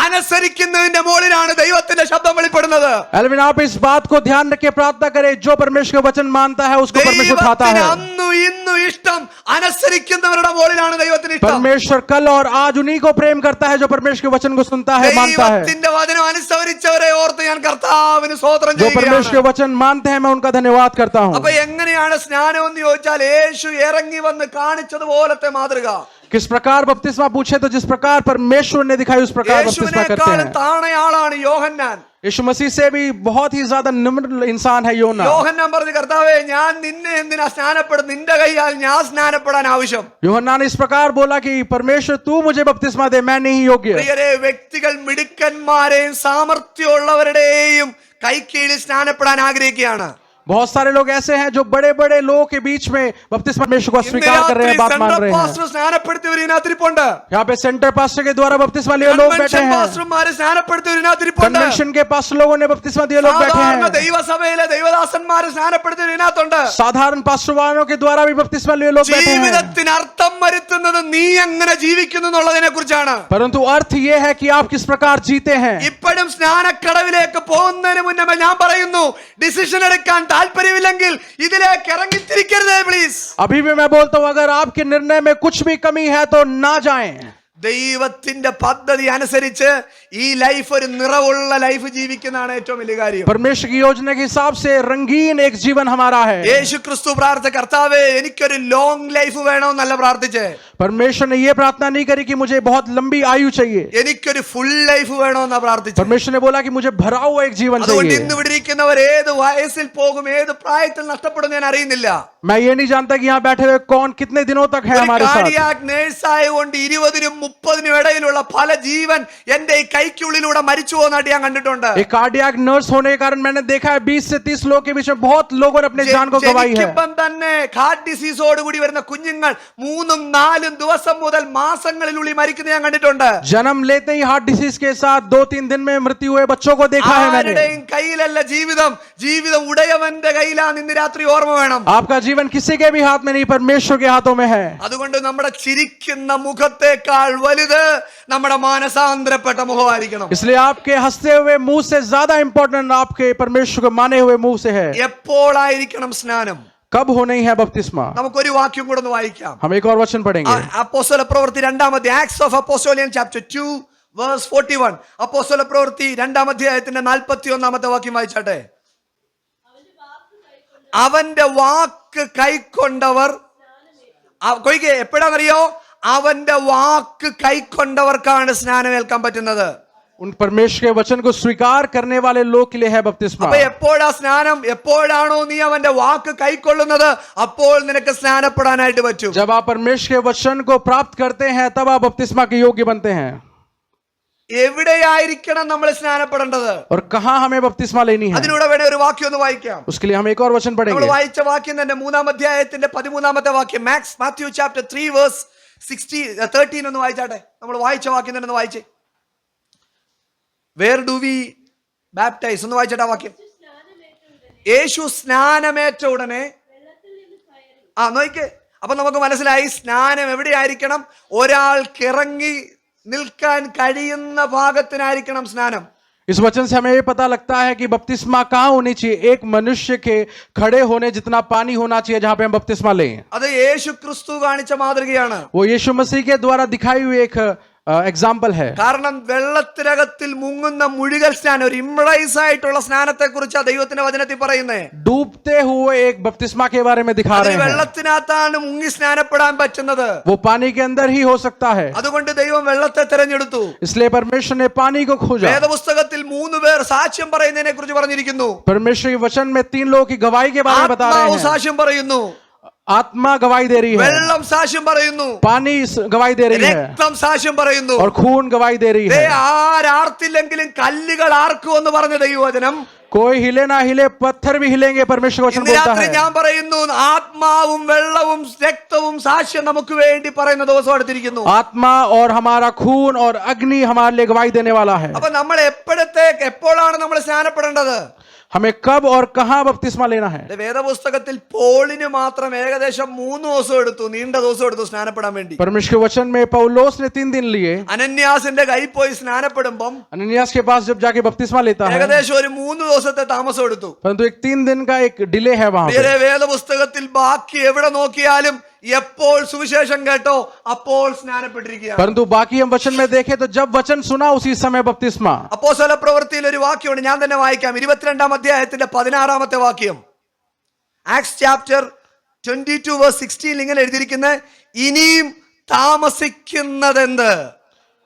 അനുസരിക്കുന്നതിന്റെ മുകളിലാണ് ദൈവത്തിന്റെ ശബ്ദം വെളിപ്പെടുന്നത്. एल्विन, आप इस बात को ध्यान रख के प्रार्थना करें, जो परमेश्वर का वचन मानता है उसको परमेश्वर उठाता ദൈവത്തിന് है. അന്നും ഇന്നും ഇഷ്ടം അനുസരിക്കുന്നവരുടെ മുകളിലാണ് ദൈവത്തിന് ഇഷ്ടം. परमेश्वर कल और आज उन्हीं को प्रेम करता है जो परमेश्वर के वचन को सुनता है, मानता है. ദൈവത്തിന്റെ വചനം അനുസരിച്ചവരെ ഓർത്ത് ഞാൻ കർത്താവിന് സ്തോത്രം जो परमेश्वर ചെയ്യുകയാണ്. के वचन मानते हैं मैं उनका धन्यवाद करता हूँ. അപ്പൊ എങ്ങനെയാണ് സ്നാനം എന്ന് ചോദിച്ചാൽ യേശു ഇറങ്ങി വന്ന് കാണിച്ചതുപോലത്തെ മാതൃക. किस प्रकार बपतिस्मा पूछे तो जिस प्रकार परमेश्वर ने दिखाई उस प्रकार बपतिस्मा करते യേശുവിനേക്കാളും हैं। താണയാളാണ് യോഹന്നാൻ. यीशु मसीह से भी बहुत ही ज्यादा निम्न इंसान है योना। യോഹന്നാൻ പറഞ്ഞു, കർത്താവേ ഞാൻ നിന്നെ എന്തിനാ സ്നാനപ്പെടും, നിന്റെ കൈയാൽ ഞാൻ സ്നാനപ്പെടാൻ ആവശ്യം. यूहन्ना ने इस प्रकार बोला कि परमेश्वर तू मुझे बपतिस्मा दे, मैं नहीं योग्य। പ്രിയരെ, വ്യക്തികൾ മിടുക്കന്മാരെയും സാമർത്ഥ്യമുള്ളവരുടെയും കൈക്കീഴിൽ സ്നാനപ്പെടാൻ ആഗ്രഹിക്കുകയാണ്. बहुत सारे लोग ऐसे हैं जो बड़े बड़े लोगों के बीच में बपतिस्मा परमेश्वर को स्वीकार कर रहे हैं, बात मान रहे हैं। പാസ്റ്റർ സ്നാനപ്പെടുത്തിയവർ ഇതിനകത്തിരിപ്പുണ്ട്. यहाँ पे सेंटर पास्टर के द्वारा बपतिस्मा लिए लोग बैठे കൺവെൻഷൻ हैं, പാസ്റ്റർമാരെ സ്നാനപ്പെടുത്തിയവർ ഇതിനകത്തിരിപ്പുണ്ട്. कन्वेंशन के पास्टर लोगों ने बपतिस्मा दिए लोग बैठे സാധാരണ हैं, ദൈവസഭയിലെ ദൈവദാസന്മാരെ സ്നാനപ്പെടുത്തിയവർ ഇതിനകത്തുണ്ട്. साधारण पास्टरवानों के द्वारा भी बपतिस्मा लिए लोग बैठे हैं। ജീവിതത്തിന് അർത്ഥം വരുത്തുന്നത് നീ എങ്ങനെ ജീവിക്കുന്നു എന്നുള്ളതിനെ കുറിച്ചാണ്. परंतु अर्थ ये है कि आप किस प्रकार जीते हैं। ഇപ്പോഴും സ്നാനക്കടവിലേക്ക് പോകുന്നതിന് മുന്നേ ഞാൻ പറയുന്നു, ഡിസിഷൻ എടുക്കാൻ താല്പര്യമില്ലെങ്കിൽ ഇതിലേക്ക് ഇറങ്ങിത്തിരിക്കരുത് പ്ലീസ്. अभी भी मैं बोलता हूं, अगर आपके निर्णय में कुछ भी कमी है तो ना जाएं। ദൈവത്തിന്റെ പദ്ധതി അനുസരിച്ച് ഈ ലൈഫ് ഒരു നിറവുള്ള ലൈഫ് ജീവിക്കുന്നതാണ് ഏറ്റവും വലിയ കാര്യം. परमेश्वर की योजना के हिसाब से रंगीन एक जीवन हमारा है। യേശു ക്രിസ്തു പ്രാർത്ഥിച്ച, കർത്താവേ എനിക്കൊരു ലോങ് ലൈഫ് വേണമെന്നല്ല പ്രാർത്ഥിച്ചേ. परमेश्वर ने ये प्रार्थना नहीं करी कि मुझे बहुत लंबी आयु चाहिए। എനിക്കൊരു ഫുൾ ലൈഫ് വേണമെന്നാ പ്രാർത്ഥിച്ചത്. परमेश्वर ने बोला कि मुझे भरा हुआ एक जीवन അതുകൊണ്ട് चाहिए। ഇന്ന് ഇവിടെ ഇരിക്കുന്നവർ ഏത് വയസ്സിൽ പോകും, ഏത് പ്രായത്തിൽ നഷ്ടപ്പെടും ഞാൻ അറിയുന്നില്ല. मैं ये नहीं जानता कि यहाँ बैठे हुए कौन कितने दिनों तक है हमारे साथ। കാർഡിയാക് നേഴ്സ് ആയതുകൊണ്ട് 20-നും 30-നും ഇടയിലുള്ള പല ജീവൻ എന്റെ ഈ കൈക്കുള്ളിലൂടെ മരിച്ചു പോകുന്നതായിട്ട് ഞാൻ കണ്ടിട്ടുണ്ട്. एक कार्डियक नर्स होने के कारण मैंने देखा है 20 से 30 लोगों के बीच में बहुत लोगों ने अपने जान को गंवाई है। ജനിക്കുമ്പം തന്നെ ഹാർട്ട് ഡിസീസോട് കൂടി വരുന്ന കുഞ്ഞുങ്ങൾ 3-4 ദിവസം മുതൽ മാസങ്ങളിലുള്ളിൽ മരിക്കുന്നത് ഞാൻ കണ്ടിട്ടുണ്ട്. जन्म लेते ही हार्ट डिसीज के साथ 2-3 दिन में मृत्यु हुए बच्चों को देखा है मैंने। ആരുടെയും കയ്യിലല്ല ജീവിതം, ജീവിതം ഉടയവന്റെ കയ്യിലാണ്. ഇന്ന് രാത്രി ഓർമ്മ വേണം. आपका जीवन किसी के भी हाथ में नहीं, परमेश्वर के हाथों में है। അതുകൊണ്ട് നമ്മുടെ ചിരിക്കുന്ന മുഖത്തേക്കാൾ വലുത് നമ്മുടെ മാനസാന്തരപ്പെട്ട മുഖമായിരിക്കണം. इसलिए आपके हंसते हुए मुंह से ज्यादा इंपॉर्टेंट आपके परमेश्वर को माने हुए मुंह से है। എപ്പോഴായിരിക്കണം സ്നാനം? कब होना ही है बपतिस्मा। നമുക്കൊരു വാക്യം കൂടെ ഒന്ന് വായിക്കാം. हम एक और वचन पढ़ेंगे। അപ്പോസ്തല പ്രവൃത്തി 2-ാം അധ്യായം, ആക്ട്സ് ഓഫ് അപ്പോസ്റ്റോലിയൻ ചാപ്റ്റർ 2 വേഴ്സ് 41. അപ്പോസ്തല പ്രവൃത്തി 2-ാം അധ്യായത്തിന്റെ 41-ാമത്തെ വാക്യം വായിച്ചാട്ടെ. അവന്റെ വാക്ക് കൈക്കൊണ്ടവർ, എപ്പോഴാണെന്നറിയോ? അവന്റെ വാക്ക് കൈക്കൊണ്ടവർക്കാണ് സ്നാനമേൽക്കാൻ പറ്റുന്നത്. उन परमेश्वर के वचन को स्वीकार करने वाले लोग के लिए है बपतिस्मा। അപ്പൊ എപ്പോഴാ സ്നാനം? എപ്പോഴാണോ നീ അവന്റെ വാക്ക് കൈക്കൊള്ളുന്നത് അപ്പോൾ നിനക്ക് സ്നാനപ്പെടാനായിട്ട് പറ്റും. जब आप परमेश्वर के वचन को प्राप्त करते हैं तब आप बपतिस्मा के योग्य बनते हैं। എവിടെയായിരിക്കണം നമ്മൾ സ്നാനപ്പെടേണ്ടത്? और कहां हमें बपतिस्मा लेनी है, അതിലൂടെ വേണേ ഒരു വാക്യം ഒന്ന് വായിക്കാം. उसके लिए हम एक और वचन നമ്മൾ पढ़ेंगे। വായിച്ച വാക്യം തന്നെ 3-ാം അധ്യായത്തിന്റെ 13-ാമത്തെ വാക്യം, മാത്യു ചാപ്റ്റർ 3 വേഴ്സ് 13 ഒന്ന് വായിച്ചാട്ടെ. നമ്മൾ വായിച്ച വാക്യം തന്നെ ഒന്ന് വായിച്ചേ. വേർ ഡു വി ബാപ്റ്റൈസ് ഒന്ന് വായിച്ചാട്ടെ ആ വാക്യം. യേശു സ്നാനമേറ്റ ഉടനെ നോക്കിക്കേ. അപ്പൊ നമുക്ക് മനസ്സിലായി സ്നാനം എവിടെയായിരിക്കണം? ഒരാൾക്ക് ഇറങ്ങി നിൽക്കാൻ കഴിയുന്ന ഭാഗത്തിനായിരിക്കണം സ്നാനം. इस वचन से हमें ये पता लगता है कि बपतिस्मा कहाँ होनी चाहिए। एक मनुष्य के खड़े होने जितना पानी होना चाहिए जहां पे हम बपतिस्मा लें। അത് യേശു ക്രിസ്തു കാണിച്ച മാതൃകയാണ്. वो यीशु मसीह के द्वारा दिखाई हुई एक एग्जाम्पल है। കാരണം വെള്ളത്തിനകത്തിൽ മുങ്ങുന്ന മുഴുകൽ സ്നാനം, ഒരു ഇംപ്രൈസ് ആയിട്ടുള്ള സ്നാനത്തെ കുറിച്ചാണ് ദൈവത്തിന്റെ വചനത്തിൽ പറയുന്നത്. डूबते हुए एक बपतिस्मा के बारे में दिखा रहे हैं। വെള്ളത്തിനകത്താണ് മുങ്ങി സ്നാനപ്പെടാൻ പറ്റുന്നത്. वो पानी के अंदर ही हो सकता है, അതുകൊണ്ട് ദൈവം വെള്ളത്തെ തിരഞ്ഞെടുത്തു. इसलिए परमेश्वर ने पानी को खोजा। വേദപുസ്തകത്തിൽ 3 പേർ സാക്ഷ്യം പറയുന്നതിനെ കുറിച്ച് പറഞ്ഞിരിക്കുന്നു. परमेश्वर के वचन में 3 लोगों की गवाही के बारे में बता रहे ആത്മാവ് हैं। സാക്ഷ്യം പറയുന്നു, आत्मा गवाही दे रही है, വെള്ളം സാക്ഷ്യം പറയുന്നു, पानी गवाही दे रही है രക്തം സാക്ഷ്യം പറയുന്നു. और खून गवाही दे रही है। ആരാർത്തില്ലെങ്കിലും കല്ലുകൾ ആർക്കും എന്ന് പറഞ്ഞ ദൈവവചനം. कोई हिले ना हिले, पत्थर भी हिलेंगे, परमेश्वर वचन ഇന്ന് बोलता രാത്രി है। ഞാൻ പറയുന്നു, ആത്മാവും വെള്ളവും രക്തവും സാക്ഷ്യം നമുക്ക് വേണ്ടി പറയുന്ന ദിവസം അടുത്തിരിക്കുന്നു. आत्मा और हमारा खून और अग्नि हमारे लिए गवाही देने वाला है। അപ്പൊ നമ്മൾ എപ്പോഴാണ് നമ്മൾ സ്നാനപ്പെടേണ്ടത്? हमें कब और कहां बपतिस्मा लेना है। വേദപുസ്തകത്തിൽ പോളിന് മാത്രം ഏകദേശം 3 ദിവസം എടുത്തു, നീണ്ട ദിവസം എടുത്തു സ്നാനപ്പെടാൻ വേണ്ടി. परमेश्वर के वचन में पौलोस ने 3 दिन लिए। അനന്യാസിന്റെ കൈ പോയി സ്നാനപ്പെടുമ്പം अननियास के पास जब जाके बपतिस्मा लेता है, ഏകദേശം ഒരു 3 ദിവസത്തെ താമസം എടുത്തു. परंतु एक 3 दिन का एक डिले है वहां पे। വേദപുസ്തകത്തിൽ ബാക്കി എവിടെ നോക്കിയാലും എപ്പോൾ സുവിശേഷം കേട്ടോ അപ്പോൾ സ്നാനപ്പെട്ടിരിക്കുകയാണ്. परंतु बाकी हम वचन में देखें तो जब वचन सुना उसी समय बपतिस्मा। അപ്പോസ്തല പ്രവൃത്തിയിൽ ഒരു വാക്യമുണ്ട്, ഞാൻ തന്നെ വായിക്കാം. 22-ാം അധ്യായത്തിന്റെ 16-ാമത്തെ വാക്യം, ആക്ട്സ് ചാപ്റ്റർ 22 വേഴ്സ് 16 ഇങ്ങനെ എഴുതിയിരിക്കുന്നത്, ഇനിയും താമസിക്കുന്നതെന്ത്?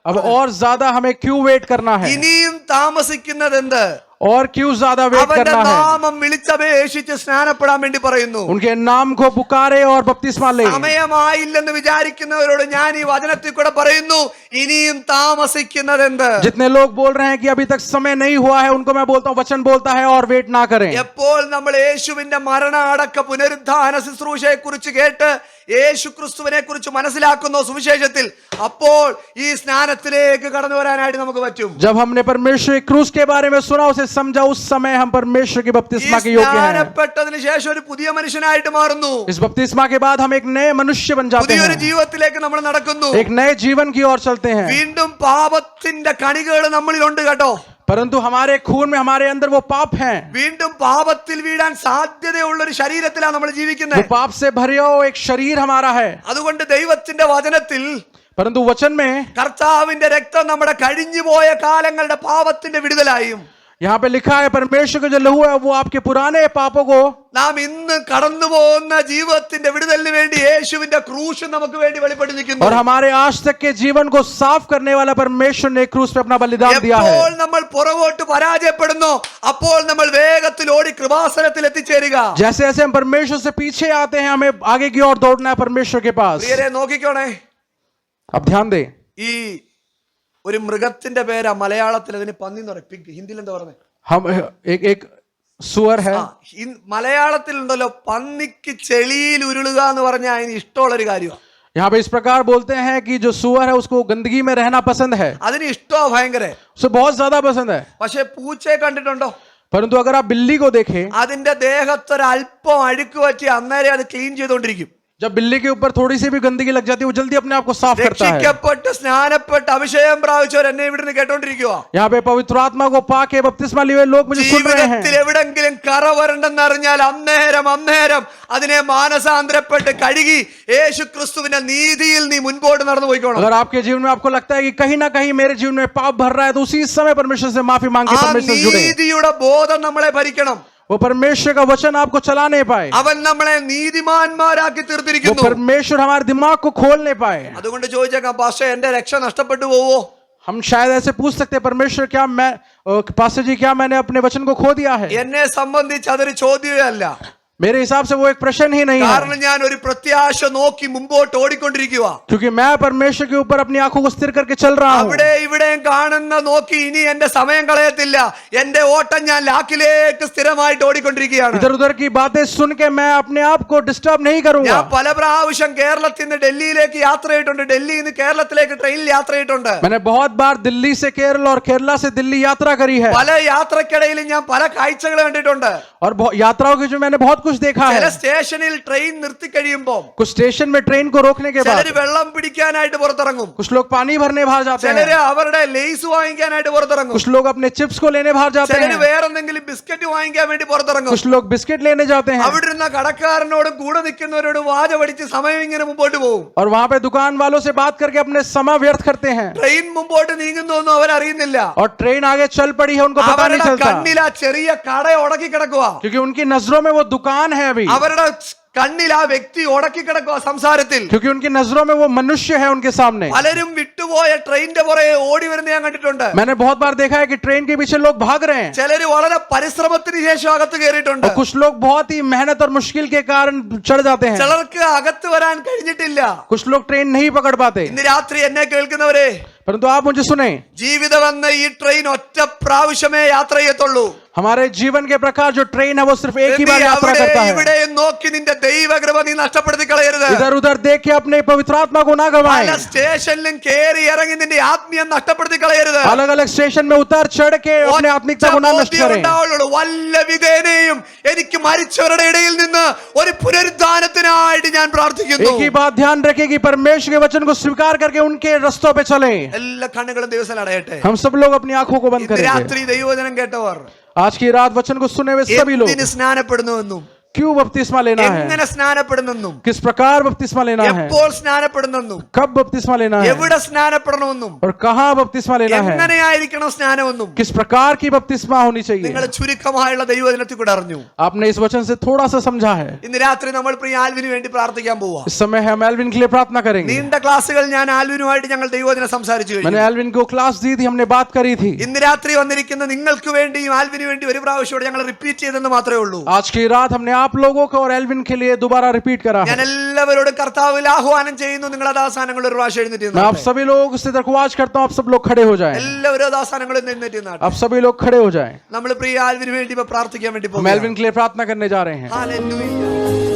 अब और ज्यादा हमें क्यों वेट करना है ഇനിയും താമസിക്കുന്നതെന്ത്? और क्यों ज्यादा वेट അവന്റെ करना है? നാമം വിളിച്ചപേക്ഷിച്ച് സ്നാനപ്പെടാൻ വേണ്ടി പറയുന്നു. उनके नाम को पुकारे और बपतिस्मा ले. സമയമായില്ലെന്ന് വിചാരിക്കുന്നവരോട് ഞാൻ ഈ വചനത്തിൽ കൂടെ പറയുന്നു, ഇനിയും താമസിക്കുന്നതെന്ത്? जितने लोग बोल रहे हैं कि अभी तक समय नहीं हुआ है, उनको मैं बोलता हूँ वचन बोलता है और वेट ना करें. എപ്പോൾ നമ്മൾ യേശുവിന്റെ മരണ അടക്ക പുനരുദ്ധാന ശുശ്രൂഷയെ കുറിച്ച് കേട്ട് യേശു ക്രിസ്തുവിനെ കുറിച്ച് മനസ്സിലാക്കുന്നു സുവിശേഷത്തിൽ, അപ്പോൾ ഈ സ്നാനത്തിലേക്ക് കടന്നു വരാനായിട്ട് നമുക്ക് പറ്റും. जब हमने परमेश्वर की क्रूस के बारे में सुना, उसे समझा, उस समय हम परमेश्वर के बपतिस्मा के योग्य हैं. സ്നാനപ്പെട്ടതിന് ശേഷം ഒരു പുതിയ മനുഷ്യനായിട്ട് മാറുന്നു. इस बपतिस्मा के बाद हम एक नए मनुष्य बन जाते പുതിയൊരു हैं, ജീവിതത്തിലേക്ക് നമ്മൾ നടക്കുന്നു. एक नए जीवन की ओर चलते हैं. വീണ്ടും പാപത്തിന്റെ കണികകൾ നമ്മളിലുണ്ട് കേട്ടോ. परंतु हमारे खून में, हमारे अंदर वो पाप हैं. വീണ്ടും പാപത്തിൽ വീഴാൻ സാധ്യതയുള്ള ഒരു ശരീരത്തിലാണ് നമ്മൾ वो ജീവിക്കുന്നത്. पाप से भरे हो एक शरीर हमारा है. അതുകൊണ്ട് ദൈവത്തിന്റെ വചനത്തിൽ परंतु वचन में കർത്താവിന്റെ രക്തം നമ്മുടെ കഴിഞ്ഞുപോയ കാലങ്ങളുടെ പാപത്തിന്റെ വിടുതലായും, यहाँ पे लिखा है परमेश्वर का जो लहू है वो आपके पुराने पापों को, നാം ഇന്ന് കടന്നു പോകുന്ന ജീവിതത്തിന്റെ വിടുതലിന് വേണ്ടി യേശുവിന്റെ ക്രൂശ് നമുക്ക് വേണ്ടി വെളിപ്പെട്ട് നിൽക്കുന്നു. और हमारे आज तक के जीवन को साफ करने वाला परमेश्वर ने क्रूस पे अपना बलिदान दिया है. എപ്പോൾ നമ്മൾ പുറകോട്ട് പരാജയപ്പെടുന്നു, അപ്പോൾ നമ്മൾ വേഗത്തിൽ ഓടി കൃപാസനത്തിൽ എത്തിച്ചേരുക. जैसे जैसे हम परमेश्वर से पीछे आते हैं, हमें आगे की ओर दौड़ना है परमेश्वर के पास. പ്രിയരെ നോക്കിക്കോണേ, अब ध्यान दें, ഈ ഒരു മൃഗത്തിന്റെ പേരാ മലയാളത്തിൽ അതിന് പന്നി എന്ന് പറയും. പിഗ്, ഹിന്ദിയിൽ എന്താ പറയുന്നത്? हम एक सुअर है. മലയാളത്തിൽ ഉണ്ടല്ലോ, പന്നിക്ക് ചെളിയിൽ ഉരുളുക എന്ന് പറഞ്ഞാൽ അതിന് ഇഷ്ടമുള്ളൊരു കാര്യമാണ്. यहाँ पे इस प्रकार बोलते हैं कि जो सुअर है उसको गंदगी में रहना पसंद है, അതിന് ഇഷ്ടമാണ് ഭയങ്കര. उसे बहुत ज्यादा पसंद है. പക്ഷെ പൂച്ചയെ കണ്ടിട്ടുണ്ടോ? परंतु अगर आप बिल्ली को देखें, അതിന്റെ ദേഹത്തൊരല്പം അഴുക്ക് പറ്റി അന്നേരം അത് ക്ലീൻ ചെയ്തോണ്ടിരിക്കും. जब बिल्ली के ऊपर थोड़ी सी भी गंदगी लग जाती है, वो जल्दी अपने आप को साफ करता है. രക്ഷിക്കപ്പെട്ട് സ്നാനപ്പെട്ട് അഭിഷേകം പ്രാപിച്ചവർ എന്നെ ഇവിടുന്ന് കേട്ടോണ്ടിരിക്കുക. यहाँ पे पवित्र आत्मा को पाके बपतिस्मा लिए हुए लोग मुझे सुन रहे हैं. ജീവിതത്തിൽ എവിടെങ്കിലും കറ വരണ്ടെന്നറിഞ്ഞാൽ അന്നേരം അതിനെ മാനസാന്തരപ്പെട്ട് കഴുകി യേശു ക്രിസ്തുവിന്റെ നീതിയിൽ നീ മുൻപോട്ട് നടന്നു പോയിക്കോണം. अगर आपके जीवन में आपको लगता है कि कहीं ना कहीं मेरे जीवन में पाप भर रहा है, तो उसी समय परमेश्वर से माफी मांग के ആ परमेश्वर से जुड़े. നീതിയുടെ ബോധം നമ്മളെ ഭരിക്കണം. वो परमेश्वर का वचन आपको चला नहीं पाए, അവൻ നമ്മളെ നീതിമാന്മാരാക്കി वो തീർത്തിരിക്കുന്നു. परमेश्वर हमारे दिमाग को खोल नहीं पाए. അതുകൊണ്ട് ചോദിച്ചേക്കാം, പാസ്റ്റർ എന്റെ രക്ഷ നഷ്ടപ്പെട്ടു പോവോ? हम शायद ऐसे पूछ सकते हैं, परमेश्वर क्या मैं पास्टर जी क्या मैंने अपने वचन को खो दिया है? എന്നെ സംബന്ധിച്ച് അതൊരു ചോദ്യമേ അല്ല. मेरे हिसाब से वो एक प्रश्न ही नहीं है, കാരണം ഞാൻ ഒരു പ്രത്യാശ നോക്കി മുമ്പോട്ട് ഓടിക്കൊണ്ടിരിക്കുക. क्योंकि मैं परमेश्वर के ऊपर अपनी आंखों को स्थिर करके चल रहा हूँ. അവിടെ ഇവിടെയും കാണുന്ന നോക്കി ഇനി എന്റെ സമയം കളയത്തില്ല. എന്റെ ഓട്ടം ഞാൻ ലാക്കിലേക്ക് സ്ഥിരമായിട്ട് ഓടിക്കൊണ്ടിരിക്കുകയാണ്. इधर उधर की बातें सुन के मैं अपने आप को डिस्टर्ब नहीं करूंगा. ഞാൻ പല പ്രാവശ്യം കേരളത്തിൽ നിന്ന് ഡൽഹിയിലേക്ക് യാത്ര ചെയ്തിട്ടുണ്ട്, ഡൽഹിയിൽ നിന്ന് കേരളത്തിലേക്ക് ട്രെയിനിൽ യാത്ര ചെയ്തിട്ടുണ്ട്. मैंने बहुत बार दिल्ली से केरल और केरला से दिल्ली यात्रा करी है, പല യാത്രക്കിടയിലും ഞാൻ പല കാഴ്ചകൾ കണ്ടിട്ടുണ്ട്. और यात्राओं के जो मैंने बहुत कुछ देखा ചില है. സ്റ്റേഷനിൽ ട്രെയിൻ നിർത്തി കഴിയുമ്പോൾ कुछ स्टेशन में ट्रेन को रोकने के बाद ചിലര് വെള്ളം പിടിക്കാനായിട്ട് പുറത്തിറങ്ങും, कुछ लोग पानी भरने बाहर जाते हैं, ചിലര് അവരുടെ ലേസ് വാങ്ങിക്കാനായിട്ട് പുറത്തിറങ്ങും, कुछ लोग अपने चिप्स को लेने बाहर जाते ചിലര് हैं, വേറെ എന്തെങ്കിലും ബിസ്ക്കറ്റ് വാങ്ങിക്കാൻ വേണ്ടി പുറത്തിറങ്ങും. कुछ लोग बिस्किट लेने जाते हैं, അവിടെ ഇരുന്ന കടക്കാരനോടും കൂടെ നിൽക്കുന്നവരോട് വാച പഠിച്ച് സമയം ഇങ്ങനെ മുമ്പോട്ട് പോകും. और वहां पे दुकान वालों से बात करके अपने समय व्यर्थ करते हैं. ട്രെയിൻ മുമ്പോട്ട് നീങ്ങുന്നൊന്നും അവരറിയുന്നില്ല. और ट्रेन आगे चल पड़ी है, उनको पता नहीं അവരുടെ चलता, കണ്ണിൽ ആ ചെറിയ കട ഉടക്കി കിടക്കുക. क्योंकि उनकी नजरों में वो दुकान है अभी, അവരുടെ കണ്ണിൽ ആ വ്യക്തി ഉടക്കി കിടക്കുക സംസാരത്തിൽ. क्योंकि उनकी नजरों में वो मनुष्य है उनके सामने. പലരും വിട്ടുപോയ ട്രെയിനിന്റെ പുറകെ ഓടി വരുന്ന ഞാൻ കണ്ടിട്ടുണ്ട്. मैंने बहुत बार देखा है कि ट्रेन के पीछे लोग भाग रहे हैं, ചിലര് വളരെ പരിശ്രമത്തിന് ശേഷം അകത്ത് കയറിയിട്ടുണ്ട്. और कुछ लोग बहुत ही मेहनत और मुश्किल के कारण चढ़ जाते हैं, ചിലർക്ക് അകത്ത് വരാൻ കഴിഞ്ഞിട്ടില്ല. कुछ लोग ट्रेन नहीं पकड़ पाते. ഇന്ന് രാത്രി എന്നെ കേൾക്കുന്നവരെ, परंतु आप मुझे सुने, ജീവിതം എന്ന ഈ ട്രെയിൻ ഒറ്റ പ്രാവശ്യമേ യാത്ര ചെയ്യത്തുള്ളൂ. हमारे जीवन के प्रकार जो ट्रेन है वो सिर्फ एक ही बार यात्रा അവിടെ करता है. ഇവിടെ നോക്കി നിന്റെ ദൈവകൃപ നീ നഷ്ടപ്പെടുത്തി കളയരുത്. इधर उधर देख के अपने पवित्र आत्मा को ना गवाएं, പല സ്റ്റേഷനിലും കേറി ഇറങ്ങി നിന്റെ ആത്മീയം നഷ്ടപ്പെടുത്തി കളയരുത്. अलग अलग स्टेशन में उतर चढ़ के अपने आत्मिकता को ना नष्ट करें. ഉണ്ടാവുള്ളൂ. വല്ല വിധേനയും എനിക്ക് മരിച്ചവരുടെ ഇടയിൽ നിന്ന് ഒരു പുനരുദ്ധാനത്തിനായിട്ട് ഞാൻ പ്രാർത്ഥിക്കുന്നു. एक ही बात ध्यान रखें कि परमेश्वर के वचन को स्वीकार करके उनके रस्तों पे चलें. എല്ലാ കണ്ണുകളും ദിവസം അടയട്ടെ. हम सब लोग अपनी आंखों को बंद ഇന്ന് करेंगे. രാത്രി ദൈവവചനം കേട്ടവർ आज की रात वचन को सुने हुए सभी लोग എന്തിന് സ്നാനപ്പെടുന്നുവെന്നും क्यों बपतिस्मा लेना है, എങ്ങനെ സ്നാനപ്പെടുന്നെന്നും किस प्रकार बपतिस्मा लेना है, എപ്പോൾ സ്നാനപ്പെടുന്നെന്നും कब बपतिस्मा लेना है എവിടെ സ്നാനപ്പെടണമെന്നും और कहाँ बपतिस्मा लेना है, എങ്ങനെയായിരിക്കണം സ്നാനമെന്നും किस प्रकार की बपतिस्मा होनी चाहिए। നിങ്ങൾ ചുരുക്കമായുള്ള ദൈവവചനത്തിൽ കൂടെ അറിഞ്ഞു. आपने इस वचन से थोड़ा सा समझा है। ഇന്ന് രാത്രി നമ്മൾ പ്രിയ ആൽവിന് വേണ്ടി പ്രാർത്ഥിക്കാൻ പോവാ. इस समय हम एल्विन के लिए प्रार्थना करेंगे। നീണ്ട ക്ലാസ്സുകൾ ഞാൻ ആൽവിനുമായിട്ട് ഞങ്ങൾ ദൈവവചനം സംസാരിച്ചു मैंने കഴിഞ്ഞു. एल्विन को क्लास दी थी, हमने बात करी थी। ഇന്ന് രാത്രി വന്നിരിക്കുന്ന നിങ്ങൾക്ക് വേണ്ടിയും ആൽവിന് വേണ്ടി ഒരു പ്രാവശ്യം ഞങ്ങൾ റിപ്പീറ്റ് ചെയ്തെന്ന് മാത്രമേ ഉള്ളൂ. आज की रात हमने आप लोगों को और एल्विन के लिए दोबारा रिपीट करा ഞാൻ है। എല്ലാവരോടും കർത്താവിൽ ആഹ്വാനം ചെയ്യുന്നു, നിങ്ങൾ അദാസാനങ്ങൾ ഒരു പ്രാവശ്യം എഴുന്നേറ്റ് मैं आप നിന്നാട്ടെ. सभी लोग से दरख्वास्त करता हूँ, आप सब लोग खड़े हो जाएं। എല്ലാവരും അദാസാനങ്ങൾ എഴുന്നേറ്റ് നിന്നാട്ടെ. आप सभी लोग खड़े हो जाएं। നമ്മൾ പ്രിയ ആൽവിന് വേണ്ടി ഇപ്പൊ പ്രാർത്ഥിക്കാൻ വേണ്ടി हम പോകുന്നു. एल्विन के लिए प्रार्थना करने जा रहे हैं। ഹല്ലേലൂയ.